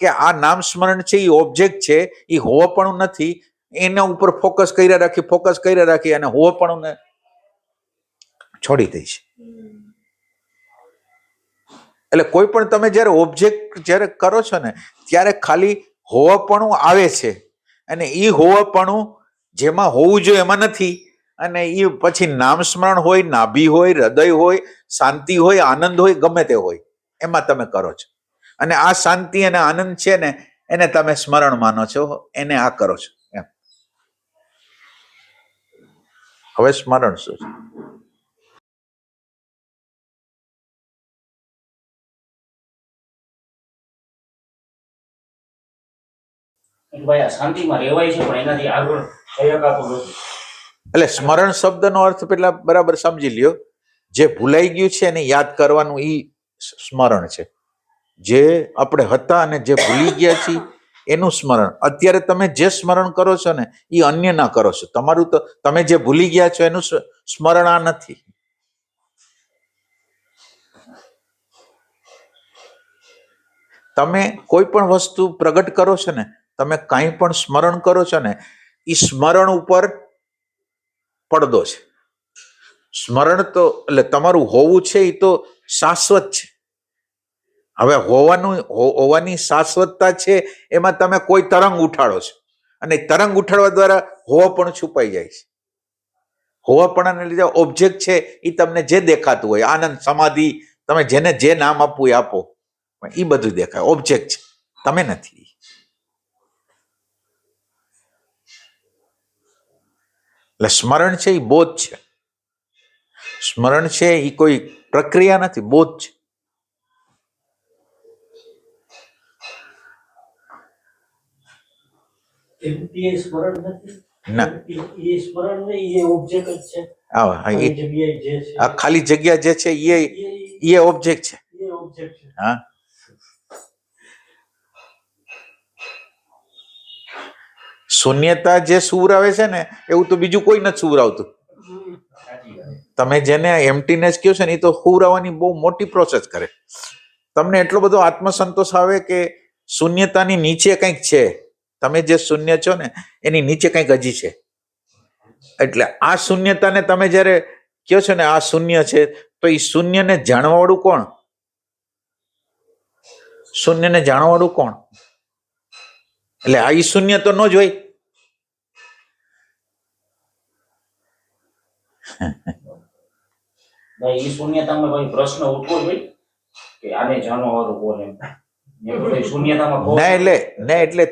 કે આ નામ સ્મરણ છે એ ઓબ્જેક્ટ છે, એ હોવાપણું નથી. એના ઉપર ફોકસ કર્યા રાખી અને હોવાપણુંને છોડી દઈ છે. એટલે કોઈ પણ તમે જ્યારે ઓબ્જેક્ટ જ્યારે કરો છો ને ત્યારે ખાલી હોવાપણું આવે છે, અને એ હોવાપણું જેમાં હોવું જોઈએ એમાં નથી. અને એ પછી નામ સ્મરણ હોય, નાભી હોય, હૃદય હોય, શાંતિ હોય, આનંદ હોય, ગમે તે હોય, એમાં તમે કરો છો. અને આ શાંતિ અને આનંદ છે ને એને તમે સ્મરણ માનો છો, એને આ કરો છો એમ. હવે સ્મરણ શું છે? ભાઈ આ શાંતિમાં રહેવાય છે પણ એનાથી આગળ જઈ શકાતું નથી. એટલે સ્મરણ શબ્દનો અર્થ પેલા બરાબર સમજી લ્યો. જે ભૂલાઈ ગયું છે એને યાદ કરવાનું ઈ સ્મરણ છે. જે આપણે હતા અને જે ભૂલી ગયા છીએ એનું સ્મરણ. અત્યારે તમે જે સ્મરણ કરો છો ને એ અન્ય ના કરો છો. તમારું તો તમે જે ભૂલી ગયા છો એનું સ્મરણ આ નથી. તમે કોઈ પણ વસ્તુ પ્રગટ કરો છો ને, તમે કાંઈ પણ સ્મરણ કરો છો ને, એ સ્મરણ ઉપર પડદો છે. સ્મરણ તો એટલે તમારું હોવું છે એ તો શાશ્વત છે. હવે હોવાની શાશ્વતતા છે એમાં તમે કોઈ તરંગ ઉઠાડો છો, અને તરંગ ઉઠાડવા દ્વારા હોવાપણું છુપાઈ જાય છે. હોવાપણાને લીધે ઓબ્જેક્ટ છે એ તમને જે દેખાતું હોય, આનંદ, સમાધિ, તમે જેને જે નામ આપવું એ આપો, એ બધું દેખાય, ઓબ્જેક્ટ છે, તમે નથી. એટલે સ્મરણ છે એ બોધ છે. સ્મરણ છે એ કોઈ પ્રક્રિયા નથી, બોધ છે. એમપી એ સ્મરણ નથી. ના, એ સ્મરણ નહીં, એ ઓબ્જેક્ટ જ છે. આ ખાલી જગ્યાએ જે છે આ ખાલી જગ્યા જે છે એ ઓબ્જેક્ટ છે. એ ઓબ્જેક્ટ છે. હા, શૂન્યતા જે સુવરાવે છે ને એવું તો બીજું કોઈ નથી સુવરાવતું. તમે જેને એમ્પ્ટીનેસ કહો છો ને એ તો સુવરાવવાની બહુ મોટી પ્રોસેસ કરે. તમને એટલો બધો આત્મસંતોષ આવે કે શૂન્યતાની નીચે કંઈક છે. તમે જે શૂન્ય છો ને એની નીચે કંઈક હજી છે. એટલે આ શૂન્યતાને તમે જ્યારે કહો છો ને આ શૂન્ય છે, તો એ શૂન્યને જાણવાવાળું કોણ? શૂન્યને જાણવાવાળું કોણ? એટલે આ શૂન્ય તો ન જ હોય. ભાઈ એ શૂન્યતામાં ભાઈ પ્રશ્ન ઉઠવો ભાઈ કે આને જાણવાવાળું કોણ એમ. શૂન્યતામાં એટલે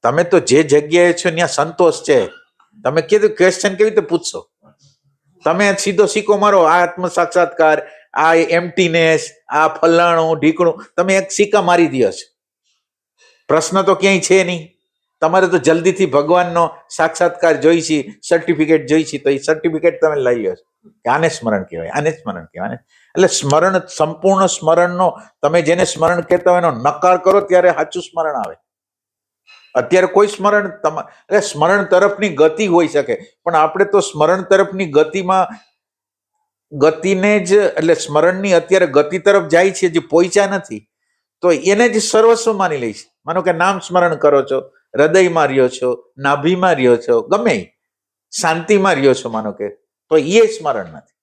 તમે તો જે જગ્યાએ છો ત્યાં સંતોષ છે. તમે કીધું ક્વેશ્ચન કેવી રીતે પૂછશો? તમે સીધો સિક્કો મારો, આ આત્મ સાક્ષાત્કાર, આ એમ્પ્ટીનેસ, આ ફલાણું ઢીકણું, તમે એક સિક્કા મારી દો છો. પ્રશ્ન તો ક્યાંય છે નહીં. તમારે તો જલ્દીથી ભગવાનનો સાક્ષાત્કાર જોઈ છે, સર્ટિફિકેટ જોઈ છે, તો એ સર્ટિફિકેટ તમે લઈ લો છો કે આને સ્મરણ કહેવાય, આને સ્મરણ કહેવાય. એટલે સ્મરણ, સંપૂર્ણ સ્મરણનો, તમે જેને સ્મરણ કહેતા હોય એનો નકાર કરો ત્યારે સાચું સ્મરણ આવે. અત્યારે કોઈ સ્મરણ એટલે સ્મરણ તરફની ગતિ હોઈ શકે, પણ આપણે તો સ્મરણ તરફની ગતિને જ એટલે સ્મરણની અત્યારે ગતિ તરફ જાય છે, જે પહોંચ્યા નથી તો એને જ સર્વસ્વ માની લઈશ. માનો કે નામ સ્મરણ કરો છો, હૃદયમાં રહ્યો છો, નાભીમાં રહ્યો છો, ગમે શાંતિમાં રહ્યો છો, માનો કે, તો એ સ્મરણ નથી.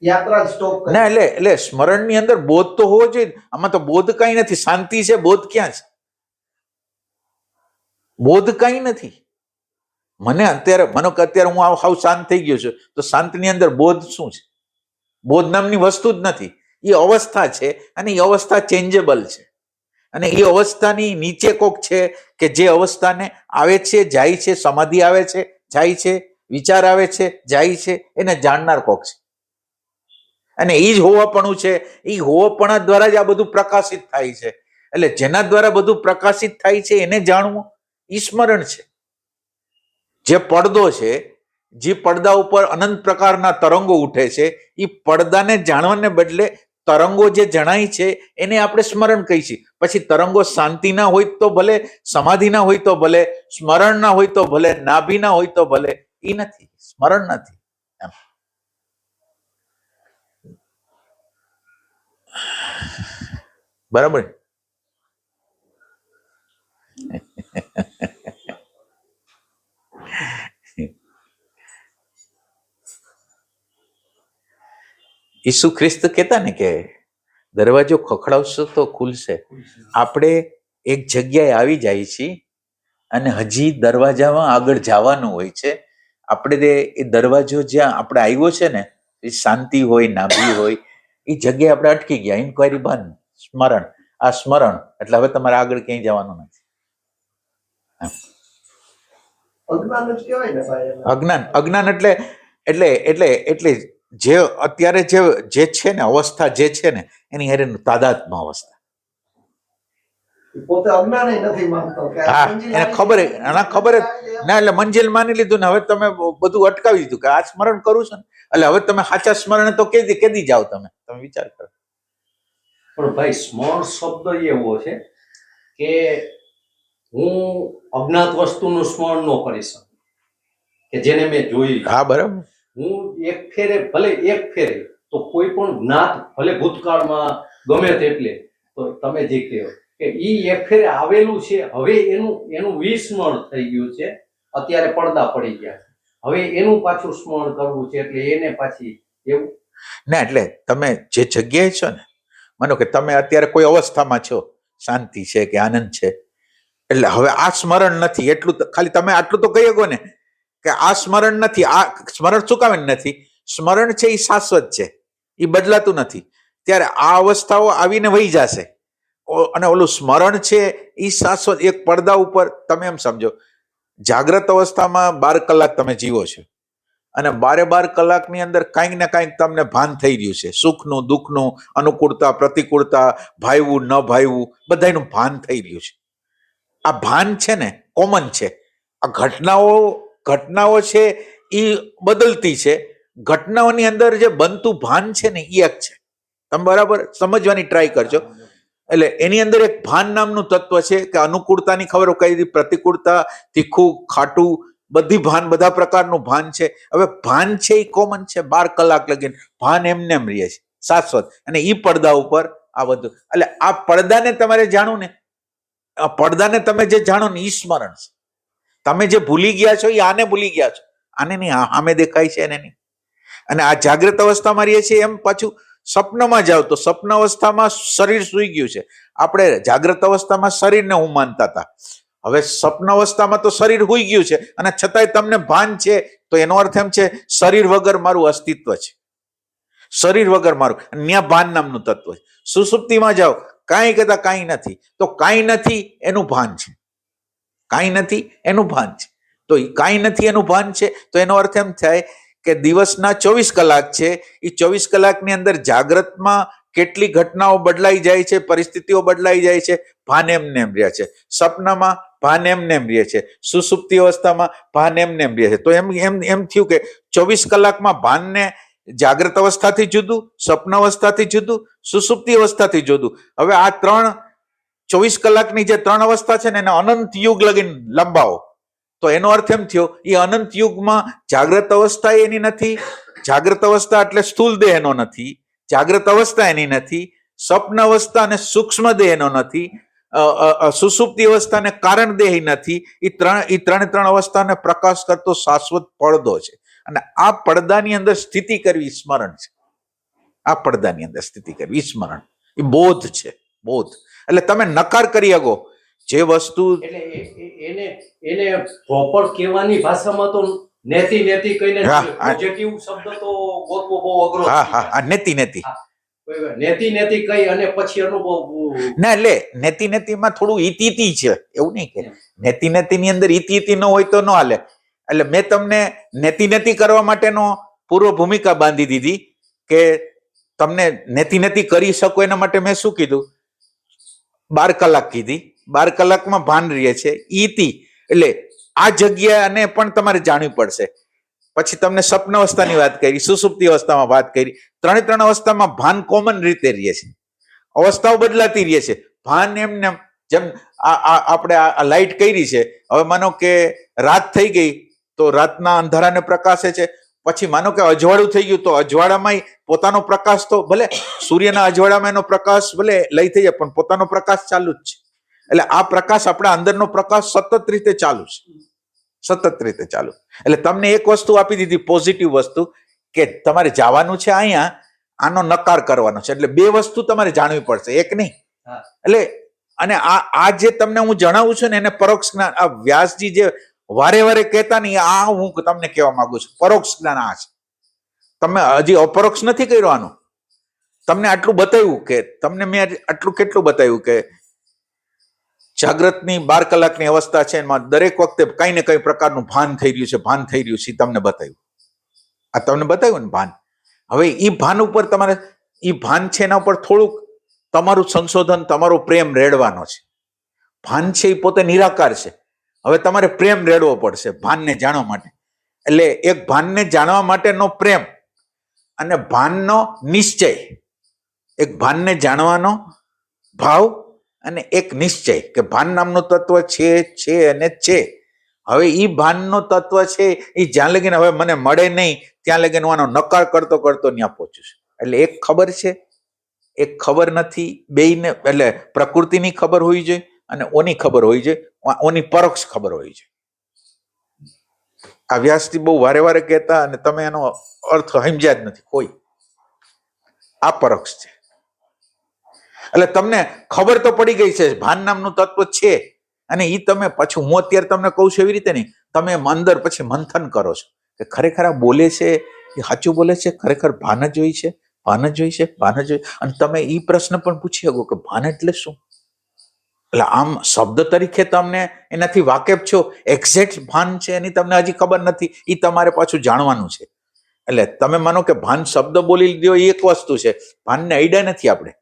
યાત્રા સ્ટોપ ના, એટલે સ્મરણની અંદર બોધ તો હોવો જોઈએ. આમાં તો બોધ કઈ નથી. શાંતિ છે, બોધ ક્યાં છે? બોધ કઈ નથી. મને અત્યારે માનો કે અત્યારે હું હાવ શાંત થઈ ગયો છું, તો શાંતિની અંદર બોધ શું છે? બોધ નામની વસ્તુ જ નથી. એ અવસ્થા છે, અને એ અવસ્થા ચેન્જેબલ છે. અને એ અવસ્થાની નીચે કોક છે કે જે અવસ્થાને આવે છે જાય છે, સમાધિ આવે છે જાય છે, વિચાર આવે છે જાય છે, એને જાણનાર કોક છે. અને એ જ હોવાપણું છે. એ હોવાપણા દ્વારા જ આ બધું પ્રકાશિત થાય છે. એટલે જેના દ્વારા બધું પ્રકાશિત થાય છે એને જાણવું ઈ સ્મરણ છે. જે પડદો છે, જે પડદા ઉપર અનંત પ્રકારના તરંગો ઉઠે છે, એ પડદાને જાણવાને બદલે તરંગો જે જણાય છે એને આપણે સ્મરણ કહીએ. પછી તરંગો શાંતિના હોય તો ભલે, સમાધિના હોય તો ભલે, સ્મરણના હોય તો ભલે, નાભીના હોય તો ભલે, એ નથી, સ્મરણ નથી. બરાબર. ઈસુ ખ્રિસ્ત કહેતા ને કે દરવાજો ખખડાવશો તો ખુલશે. આપણે એક જગ્યાએ આવી જાય છીએ અને હજી દરવાજામાં આગળ જવાનું હોય છે. આપણે એ દરવાજો જ્યાં આપણે આવ્યો છે ને, એ શાંતિ હોય, નાભી હોય, એ જગ્યાએ આપણે અટકી ગયા. ઇન્ક્વાયરી બંધ, સ્મરણ. આ સ્મરણ એટલે હવે તમારે આગળ ક્યાંય જવાનું નથી. અજ્ઞાન જ કહેવાય ને ભાઈ એને. અજ્ઞાન એટલે એટલે એટલે એટલે જે અત્યારે જે છે ને અવસ્થા જે છે ને એની હારે તાદાત્મ્ય અવસ્થા. પોતે અજ્ઞાન નથી માનતો કે આ હા, મંજિલ એને આવી ખબર ગઈ. એના ખબર ના, એટલે મંજિલ માની લીધું ને હવે તમે બધું અટકાવી દીધું કે આ સ્મરણ કરું છું ને, એટલે હવે તમે સાચા સ્મરણ તો કેદી જાઓ તમે વિચાર કરો. પણ ભાઈ સ્મરણ શબ્દ એવો છે કે હું અજ્ઞાત વસ્તુનું સ્મરણ ન કરી શકું કે જેને મેં જોઈ. હા, બરાબર. હું એક ફેરે તો કોઈ પણ જ્ઞાત ભલે ભૂતકાળમાં ગમે તેટલે, તો તમે જે કહો કે ઈ એક ફેરે આવેલું છે, હવે એનું વિસ્મરણ થઈ ગયું છે, અત્યારે પડદા પડી ગયા છે, હવે એનું પાછું સ્મરણ કરવું છે, એટલે એને પાછી એવું ના, એટલે તમે જે જગ્યાએ છો ને, માનો કે તમે અત્યારે કોઈ અવસ્થામાં છો, શાંતિ છે કે આનંદ છે, એટલે હવે આ સ્મરણ નથી, એટલું ખાલી તમે આટલું તો કહી શકો ને કે આ સ્મરણ નથી. આ સ્મરણ શું કામ નથી? સ્મરણ છે એ શાશ્વત છે, એ બદલાતું નથી. ત્યારે આ અવસ્થાઓ આવીને વહી જશે અને ઓલું સ્મરણ છે એ શાશ્વત. એક પડદા ઉપર તમે એમ સમજો, જાગ્રત અવસ્થામાં 12 કલાક તમે જીવો છો અને 12 કલાકની અંદર કાંઈક ને કાંઈક તમને ભાન થઈ રહ્યું છે, સુખનું, દુઃખનું, અનુકૂળતા, પ્રતિકૂળતા, ભાઈવું ન ભાઈવું, બધાનું ભાન થઈ રહ્યું છે. આ ભાન છે ને કોમન છે. આ ઘટનાઓ છે એ બદલતી છે. ઘટનાઓની અંદર જે બનતું ભાન છે ને એ એક છે. તમે બરાબર સમજવાની ટ્રાય કરજો. એટલે એની અંદર એક ભાન નામનું તત્વ છે કે અનુકૂળતાની ખબર કઈ દી, પ્રતિકૂળતા, તીખું, ખાટું, બધી ભાન, બધા પ્રકારનું ભાન છે. હવે ભાન છે એ કોમન છે, 12 કલાક લગીને ભાન એમને એમ રહે છે, શાશ્વત. અને એ પડદા ઉપર આ બધું, એટલે આ પડદાને તમારે જાણવું ને, આ પડદાને તમે જે જાણો ને ઈ સ્મરણ છે. તમે જે ભૂલી ગયા છો એ આને ભૂલી ગયા છો, આને નહીં, આમે દેખાય છે એને નહીં. અને આ જાગ્રત અવસ્થામાં રહીએ છીએ એમ પાછું સ્વપ્નમાં જાઓ તો સ્વપ્ન અવસ્થામાં શરીર સૂઈ ગયું છે. આપણે જાગ્રત અવસ્થામાં શરીરને હું માનતા હતા, હવે સ્વપ્ન અવસ્થામાં તો શરીર સૂઈ ગયું છે અને છતાંય તમને ભાન છે, તો એનો અર્થ એમ છે શરીર વગર મારું અસ્તિત્વ છે, શરીર વગર મારું. ત્યાં ભાન નામનું તત્વ છે. સુષુપ્તિમાં જાઓ, કાંઈ કહેતા કાંઈ નથી, તો કાંઈ નથી એનું ભાન છે, કાંઈ નથી એનું ભાન છે. તો કાંઈ નથી એનું ભાન છે, તો એનો અર્થ એમ થાય કે દિવસના 24 કલાક છે, એ 24 કલાકની અંદર જાગ્રતમાં કેટલી ઘટનાઓ બદલાઈ જાય છે, પરિસ્થિતિઓ બદલાઈ જાય છે, ભાન એમને એમ રહે છે. સપનામાં ભાન એમને એમ રહે છે, સુષુપ્તિ અવસ્થામાં ભાન એમને એમ રહે છે. તો એમ થયું કે 24 કલાકમાં ભાનને જાગ્રત અવસ્થાથી જુદું, સ્વપ્ન અવસ્થાથી જુદું, સુષુપ્તિ અવસ્થાથી જુદું. હવે આ 24 કલાકની જે 3 અવસ્થા છે ને એને અનંત યુગ લગીને લંબાવો, તો એનો અર્થ એમ થયો એ અનંત યુગમાં જાગ્રત અવસ્થા એની નથી, જાગ્રત અવસ્થા એટલે સ્થૂલ દેહ એનો નથી, જાગ્રત અવસ્થા એની નથી, સ્વપ્ન અવસ્થા અને સૂક્ષ્મ દેહ એનો નથી, સુષુપ્તિ અવસ્થા અને કારણ દેહ નથી. એ ત્રણ અવસ્થાને પ્રકાશ કરતો શાશ્વત પડદો છે. અને આ પડદાની અંદર સ્થિતિ કરવી સ્મરણ છે. આ પડદાની અંદર સ્થિતિ કરવી સ્મરણ, એ બોધ છે, બોધ. એટલે તમે નકાર કરી શકો જે વસ્તુ, એટલે એને પ્રોપર કહેવાની ભાષામાં તો નેતિ કહીને હા, પોઝિટિવ શબ્દ તો ગોતવો બહુ અઘરો હા છે. હા હા નેતિ. નેતી કહી અને પછી અનુભવ ના એટલે નેતીમાં થોડું ઈતી છે, એવું નહીં કે નેતીની અંદર ઈતી ન હોય તો ન હાલે. એટલે મેં તમને નેતી કરવા માટેનો પૂર્વ ભૂમિકા બાંધી દીધી કે તમને નેતી કરી શકો એના માટે મેં શું કીધું, 12 કલાક કીધી. 12 કલાકમાં ભાન રહે છે ઈતી. એટલે આ જગ્યાને પણ તમારે જાણવી પડશે. પછી તમને સ્વપ્ન અવસ્થાની વાત કરી, સુષુપ્તિ અવસ્થામાં વાત કરી. ત્રણ અવસ્થામાં ભાન કોમન રીતે રહે છે, અવસ્થાઓ બદલાતી રહે છે. ભાન એમને જેમ આપણે આ લાઈટ કરી છે, હવે માનો કે રાત થઈ ગઈ તો રાતના અંધારાને પ્રકાશે છે. પછી માનો કે અજવાળું થઈ ગયું તો અજવાળામાં પોતાનો પ્રકાશ, તો ભલે સૂર્યના અજવાળામાં એનો પ્રકાશ ભલે લઈ થઈ જાય પણ પોતાનો પ્રકાશ ચાલુ જ છે. એટલે આ પ્રકાશ આપણા અંદરનો પ્રકાશ સતત રીતે ચાલુ છે, સતત રીતે ચાલુ. એટલે તમને એક વસ્તુ આપી દીધી, પોઝિટિવ વસ્તુ, કે તમારે જવાનું છે અહીંયા, આનો નકાર કરવાનો છે. એટલે 2 વસ્તુ તમારે જાણવી પડશે, એક નહીં. એટલે અને આ જે તમને હું જણાવું છું ને એને પરોક્ષ જ્ઞાન, આ વ્યાસજી જે વારે કહેતા નહીં, આ હું તમને કહેવા માંગુ છું. પરોક્ષ જ્ઞાન આ છે. તમે હજી અપરોક્ષ નથી કર્યો આનું. તમને આટલું બતાવ્યું કે તમને મેં આટલું કેટલું બતાવ્યું કે જાગ્રતની 12 કલાકની અવસ્થા છે, એમાં દરેક વખતે કઈ ને કઈ પ્રકારનું ભાન થઈ રહ્યું છે, ભાન થઈ રહ્યું છે. તમને બતાવ્યું, આ તમને બતાવ્યું ને ભાન. હવે એ ભાન ઉપર તમારે, એ ભાન છે એના ઉપર થોડુંક તમારું સંશોધન, તમારો પ્રેમ રેડવાનો છે. ભાન છે એ પોતે નિરાકાર છે. હવે તમારે પ્રેમ રેડવો પડશે ભાનને જાણવા માટે. એટલે એક ભાનને જાણવા માટેનો પ્રેમ અને ભાનનો નિશ્ચય, એક ભાનને જાણવાનો ભાવ અને એક નિશ્ચય કે ભાન નામનું તત્વ છે અને છે. હવે ઈ ભાનનો તત્વ છે એ જ્યાં લગીને હવે મને મળે નહીં ત્યાં લગીને હું આનો નકાર કરતો ત્યાં પહોંચું છું. એટલે એક ખબર છે, એક ખબર નથી. બેયને એટલે પ્રકૃતિની ખબર હોવી જોઈએ અને ઓની ખબર હોવી જોઈએ, ઓની પરોક્ષ ખબર હોવી જોઈએ. આ વ્યાસથી બહુ વારે કહેતા અને તમે એનો અર્થ સમજ્યા જ નથી કોઈ. આ પરોક્ષ છે. એટલે તમને ખબર તો પડી ગઈ છે ભાન નામનું તત્વ છે, અને એ તમે પાછું, હું અત્યારે તમને કહું છું એવી રીતે નહીં, તમે અંદર પછી મંથન કરો છો કે ખરેખર આ બોલે છે એ સાચું બોલે છે, ખરેખર ભાન જ હોય છે, ભાન જ હોય છે, ભાન જ હોય. અને તમે એ પ્રશ્ન પણ પૂછી શકો કે ભાન એટલે શું. એટલે આમ શબ્દ તરીકે તમને એનાથી વાકેફ છો, એક્ઝેક્ટ ભાન છે એની તમને હજી ખબર નથી, એ તમારે પાછું જાણવાનું છે. એટલે તમે માનો કે ભાન શબ્દ બોલી લીધો એ એક વસ્તુ છે, ભાનને અડ્યા નથી આપણે.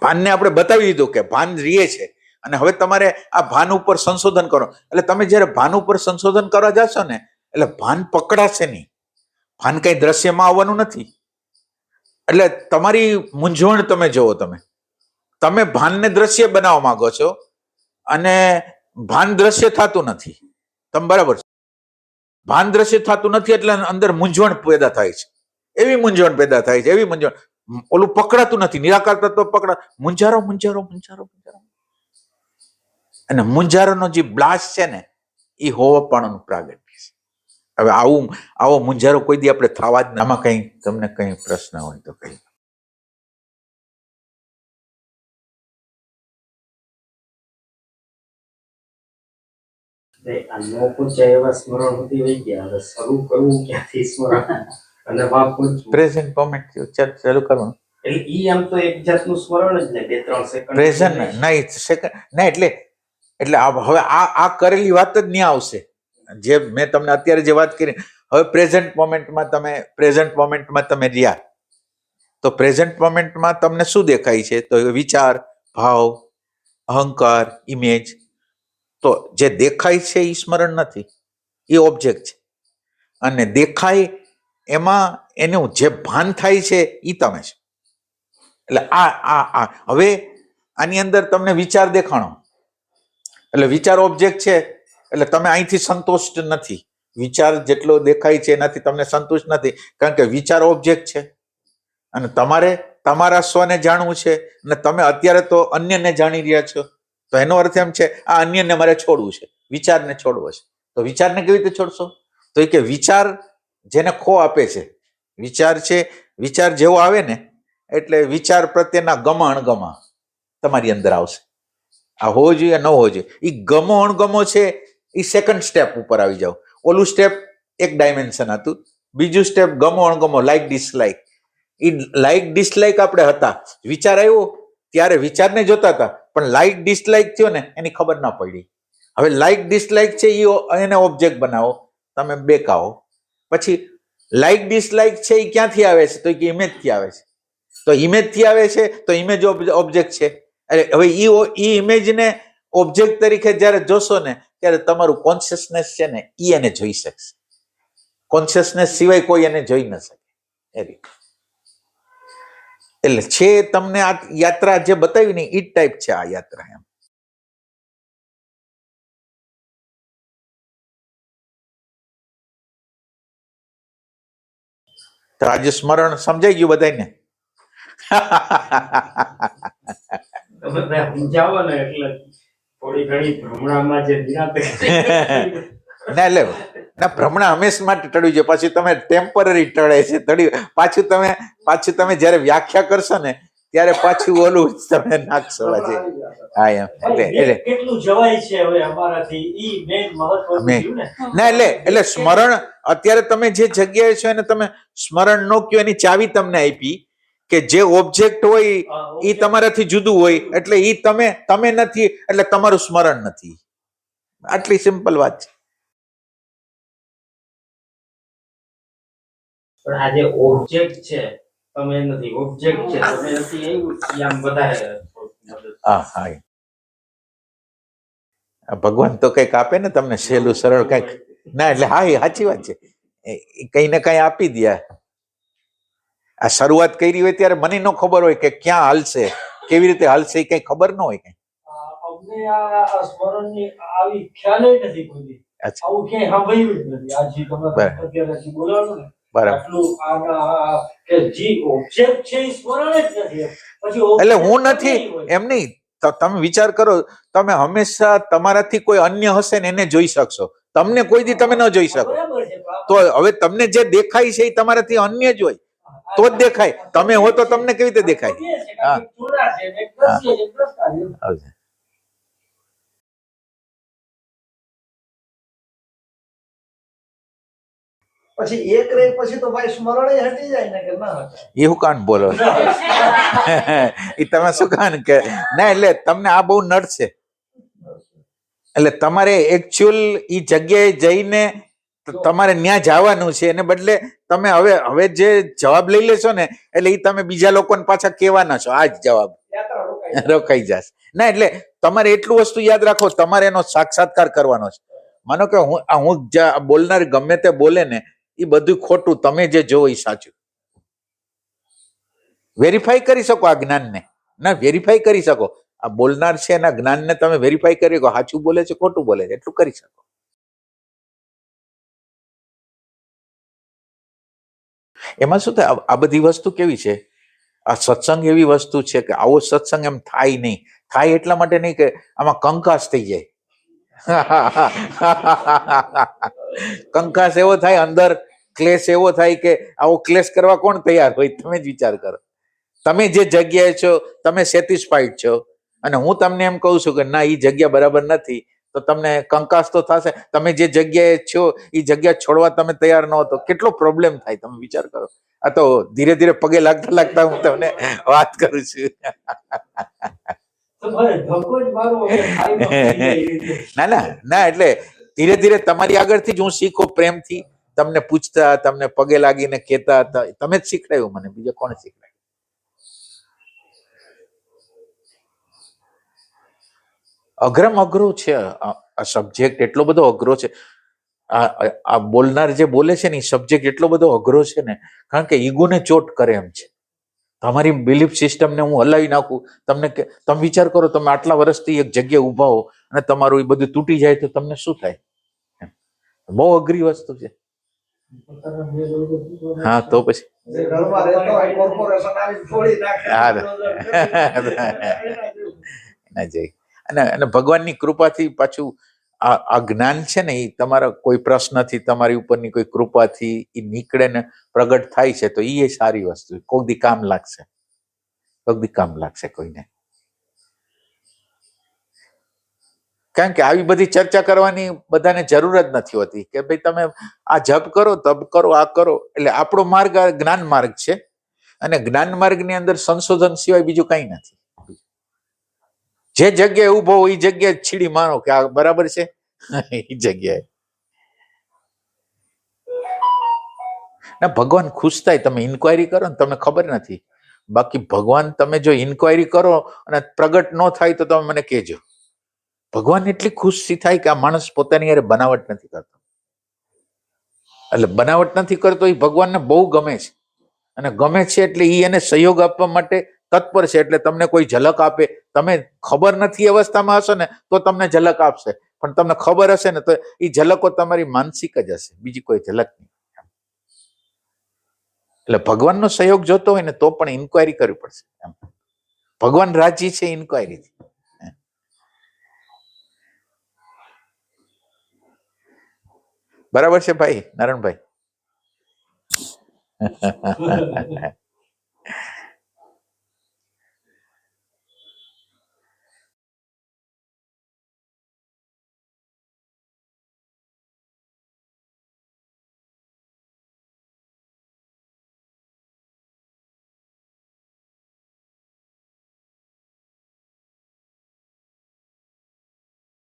ભાનને આપણે બતાવી દીધું કે ભાન રીએ છે, અને હવે તમારે આ ભાન ઉપર સંશોધન કરો. એટલે તમે જ્યારે ભાન ઉપર સંશોધન કરવા જશો ને એટલે ભાન પકડાશે નહીં. ભાન કઈ દ્રશ્યમાં આવવાનું નથી. એટલે તમારી મૂંઝવણ તમે જોવો, તમે ભાનને દ્રશ્ય બનાવવા માંગો છો અને ભાન દ્રશ્ય થતું નથી. તમે બરાબર છે, ભાન દ્રશ્ય થતું નથી એટલે અંદર મૂંઝવણ પેદા થાય છે. એવી મૂંઝવણ પેદા થાય છે, એવી મૂંઝવણ, ઓલું પકડાતું નથી, નિરાકાર તત્વ પકડા, મૂંઝારો. અને મૂંઝારોનો જે બ્લાસ્ટ છે ને એ હોવાપણાનું પ્રાગટ્ય છે. હવે આવો મૂંઝારો કોઈ દી આપણે થવા જ. આમાં કઈ તમને કઈ પ્રશ્ન હોય તો કઈ. આ નો પૂછ્યા એવા સ્મરણ હોતી વહી ગયા, હવે શરૂ કરવું ક્યાંથી સ્મરણ અને વાપ પૂછવું. પ્રેઝન્ટ મોમેન્ટ ચાલુ કરવાનું. એટલે ઈ આમ તો એક જાતનું સ્મરણ જ ને, 2-3 સેકન્ડ પ્રેઝન્ટ નહીં, સેકન્ડ નહીં. એટલે હવે આ કરેલી વાત જ નહીં આવશે. જે મેં તમને અત્યારે જે વાત કરી, હવે પ્રેઝન્ટ મોમેન્ટમાં તમે રહ્યા તો પ્રેઝન્ટ મોમેન્ટમાં તમને શું દેખાય છે? તો વિચાર, ભાવ, અહંકાર, ઇમેજ. તો જે દેખાય છે એ સ્મરણ નથી, એ ઓબ્જેક્ટ છે. અને દેખાય એમાં એનું જે ભાન થાય છે એ તમે છે. એટલે આ હવે આની અંદર તમને વિચાર દેખાણો, એટલે વિચાર ઓબ્જેક્ટ છે. એટલે તમે અહીંથી સંતુષ્ટ નથી. વિચાર જેટલો દેખાય છે એનાથી તમને સંતુષ્ટ નથી, કારણ કે વિચાર ઓબ્જેક્ટ છે અને તમારે તમારા સ્વને જાણવું છે અને તમે અત્યારે તો અન્યને જાણી રહ્યા છો. તો એનો અર્થ એમ છે આ અન્યને મારે છોડવું છે, વિચારને છોડવો છે. તો વિચારને કેવી રીતે છોડશો? તો એ કે વિચાર જેને ખો આપે છે, વિચાર છે, વિચાર જેવો આવે ને એટલે વિચાર પ્રત્યેના ગમો અણગમા તમારી અંદર આવશે. આ હોવો જોઈએ, ન હોવો જોઈએ. એ ગમો અણગમો છે એ સેકન્ડ સ્ટેપ ઉપર આવી જાવ. ઓલું સ્ટેપ એક ડાયમેન્શન હતું, બીજું સ્ટેપ ગમો અણગમો, લાઈક ડિસલાઈક. એ લાઈક ડિસલાઈક આપણે હતા, વિચાર આવ્યો ત્યારે વિચારને જોતા હતા, પણ લાઈક ડિસલાઈક થયો ને એની ખબર ના પડી. હવે લાઈક ડિસલાઈક છે એને ઓબ્જેક્ટ બનાવો, તમે બેકાવો. પછી લાઈક ડિસલાઈક છે એ ક્યાંથી આવે છે? તો ઇમેજ થી આવે છે. તો ઇમેજ થી આવે છે તો ઇમેજ ઓબ્જેક્ટ છે. હવે ઈ ઇમેજને ઓબ્જેક્ટ તરીકે જ્યારે જોશો ને ત્યારે તમારું કોન્શિયસનેસ છે ને ઈ એને જોઈ શકશે. કોન્શિયસનેસ સિવાય કોઈ એને જોઈ ન શકે. એ રીતે એટલે છે તમને આ યાત્રા જે બતાવી ને ઈ ટાઈપ છે આ યાત્રા. એમ તો આજે સ્મરણ સમજાઈ ગયું બધાને? તમે સમજાવો ને એટલે થોડી ઘણી ભ્રમણામાં જે નિરાંતે ના એટલે ના, ભ્રમણા હંમેશા માટે ટળ્યું છે. પછી તમે ટેમ્પરરી ટળે છે ટળ્યું, પાછું તમે જયારે વ્યાખ્યા કરશો ને ત્યારે પાછું ઓલું તમે નાખશો. પછી હા એમ એટલે કેટલું જવાય છે હવે અમારાથી ઈ મેઇન મહત્વનું થયું ને. ના એટલે સ્મરણ અત્યારે તમે જે જગ્યાએ છો એને તમે સ્મરણ નો કયો, એની ચાવી તમને આપી કે જે ઓબ્જેક્ટ હોય ઈ તમારાથી જુદું હોય એટલે ઈ તમે નથી એટલે તમારું સ્મરણ નથી. આટલી સિમ્પલ વાત છે. પણ આ જે ઓબ્જેક્ટ છે તમે નથી, ઓબ્જેક્ટ છે તમે નથી, એવું આમ વધારે હા હા, ભગવાન તો કઈક આપે ને તમને સહેલું સરળ કઈક. ના એટલે હા એ સાચી વાત છે, કઈ ને કઈ આપી દે. આ શરૂઆત કરી હોય ત્યારે મને ન ખબર હોય કે ક્યાં હાલશે, કેવી રીતે હાલશે, એ કઈ ખબર ન હોય. કઈ અમને આ સ્મરણની આવી ખ્યાલ નથી કોઈ દી. આવું ક્યાંય સાંભળ્યું જ નથી. આ જે તમે અત્યારે બોલાવો ને બરાબર. આટલું કે જે ઓબ્જેક્ટ છે એ સ્મરણ જ નથી. પછી એટલે હું નથી એમ નહીં, તમે વિચાર કરો, તમે હંમેશા તમારાથી કોઈ અન્ય હશે ને એને જોઈ શકશો, તમને કોઈ દી તમે ન જોઈ શકો. બરાબર છે. તો હવે તમને જે દેખાય છે એ તમારાથી અન્ય જ હોય તો જ દેખાય. તમે હો તો તમને કેવી રીતે દેખાય? હા. પછી એક રહી પછી તો ભાઈ સ્મરણ હટી જાય ને કે ના હટે? એવું કાન બોલો એ તમે શું કાન કે ના, એટલે તમને આ બહુ નડશે. એટલે તમારે એકચ્યુઅલ ઈ જગ્યાએ જઈને તમારે ત્યાં જવાનું છે, એને બદલે તમે હવે જે જવાબ લઈ લેશો ને એટલે ઈ તમે બીજા લોકોને પાછા કહેવાના છો આ જ જવાબ, રોકાઈ જશે. ના એટલે તમારે એટલું વસ્તુ યાદ રાખો, તમારે એનો સાક્ષાત્કાર કરવાનો છે. માનો કે હું બોલનાર ગમે તે બોલે ને એ બધું ખોટું, તમે જે જોવો એ સાચું. વેરીફાઈ કરી શકો આ જ્ઞાનને, ના વેરીફાઈ કરી શકો. આ બોલનાર છે એના જ્ઞાનને તમે વેરીફાઈ કરી શકો, સાચું બોલે છે ખોટું બોલે છે, એટલું કરી શકો. એમાં શું થાય, આ બધી વસ્તુ કેવી છે, આ સત્સંગ એવી વસ્તુ છે કે આવો સત્સંગ એમ થાય નહીં. થાય એટલા માટે નહીં કે આમાં કંકાસ થઈ જાય. કંકાસ એવો થાય, અંદર ક્લેશ એવો થાય કે આવો ક્લેશ કરવા કોણ તૈયાર હોય? તમે જ વિચાર કરો. તમે જે જગ્યાએ છો તમે સેટિસ્ફાઈડ છો અને હું તમને એમ કહું છું કે ના એ જગ્યા બરાબર નથી, તો તમને કંકાસ તો થશે. તમે જે જગ્યાએ છો એ જગ્યા છોડવા તમે તૈયાર ન હો તો કેટલો પ્રોબ્લેમ થાય, તમે વિચાર કરો. આ તો ધીરે ધીરે પગે લાગતા લાગતા હું તમને વાત કરું છું. ના એટલે ધીરે ધીરે તમારી આગળથી જ હું શીખો, પ્રેમથી તમને પૂછતા, તમને પગે લાગીને કહેતા હતા. તમે જ શીખડાયું મને, બીજો કોણે શીખડાયું? અઘરમ અઘરો છે આ સબ્જેક્ટ, એટલો બધો અઘરો છે. આ બોલનાર જે બોલે છે ને એ સબ્જેક્ટ એટલો બધો અઘરો છે ને, કારણ કે ઈગોને ચોટ કરે એમ છે. તમારી બિલીફ સિસ્ટમને હું હલાવી નાખું. તમે વિચાર કરો, તમે આટલા વર્ષથી એક જગ્યાએ ઉભા હો અને તમારું એ બધું તૂટી જાય તો તમને શું થાય? બહુ અઘરી વસ્તુ છે. હા તો પછી ઘરમાં રહેતો હોય કોર્પોરેશન આવી ફોડી નાખે. અને ભગવાનની કૃપાથી પાછું આ જ્ઞાન છે ને એ તમારા કોઈ પ્રશ્નથી, તમારી ઉપરની કોઈ કૃપાથી એ નીકળે ને પ્રગટ થાય છે, તો એ સારી વસ્તુ, કોઈક દી કામ લાગશે, કોઈક દી કામ લાગશે કોઈને. કારણ કે આવી બધી ચર્ચા કરવાની બધાને જરૂર જ નથી હોતી કે ભાઈ તમે આ જપ કરો, તપ કરો, આ કરો. એટલે આપણો માર્ગ આ જ્ઞાન માર્ગ છે અને જ્ઞાન માર્ગની અંદર સંશોધન સિવાય બીજું કંઈ નથી. જે જગ્યાએ ઊભો હોય એ જગ્યાએ છીડી મારો કે આ બરાબર છે એ જગ્યાએ. ના ભગવાન ખુશ થાય તમે ઇન્ક્વાયરી કરો ને, તમને ખબર નથી. બાકી ભગવાન તમે જો ઇન્ક્વાયરી કરો અને પ્રગટ ન થાય તો તમે મને કહેજો. ભગવાન એટલી ખુશી થાય કે આ માણસ પોતાની યારે બનાવટ નથી કરતો. એટલે બનાવટ નથી કરતો એ ભગવાનને બહુ ગમે છે, અને ગમે છે એટલે એ એને સહયોગ આપવા માટે તત્પર છે. એટલે તમને કોઈ ઝલક આપે, તમે ખબર નથી અવસ્થામાં હશો ને તો તમને ઝલક આપશે, પણ તમને ખબર હશે ને તો એ ઝલકો તમારી માનસિક જ હશે, બીજી કોઈ ઝલક નહીં. એટલે ભગવાનનો સહયોગ જોતો હોય ને તો પણ ઇન્ક્વાયરી કરવી પડશે. ભગવાન રાજી છે ઇન્ક્વાયરીથી. બરાબર છે ભાઈ નારાયણભાઈ?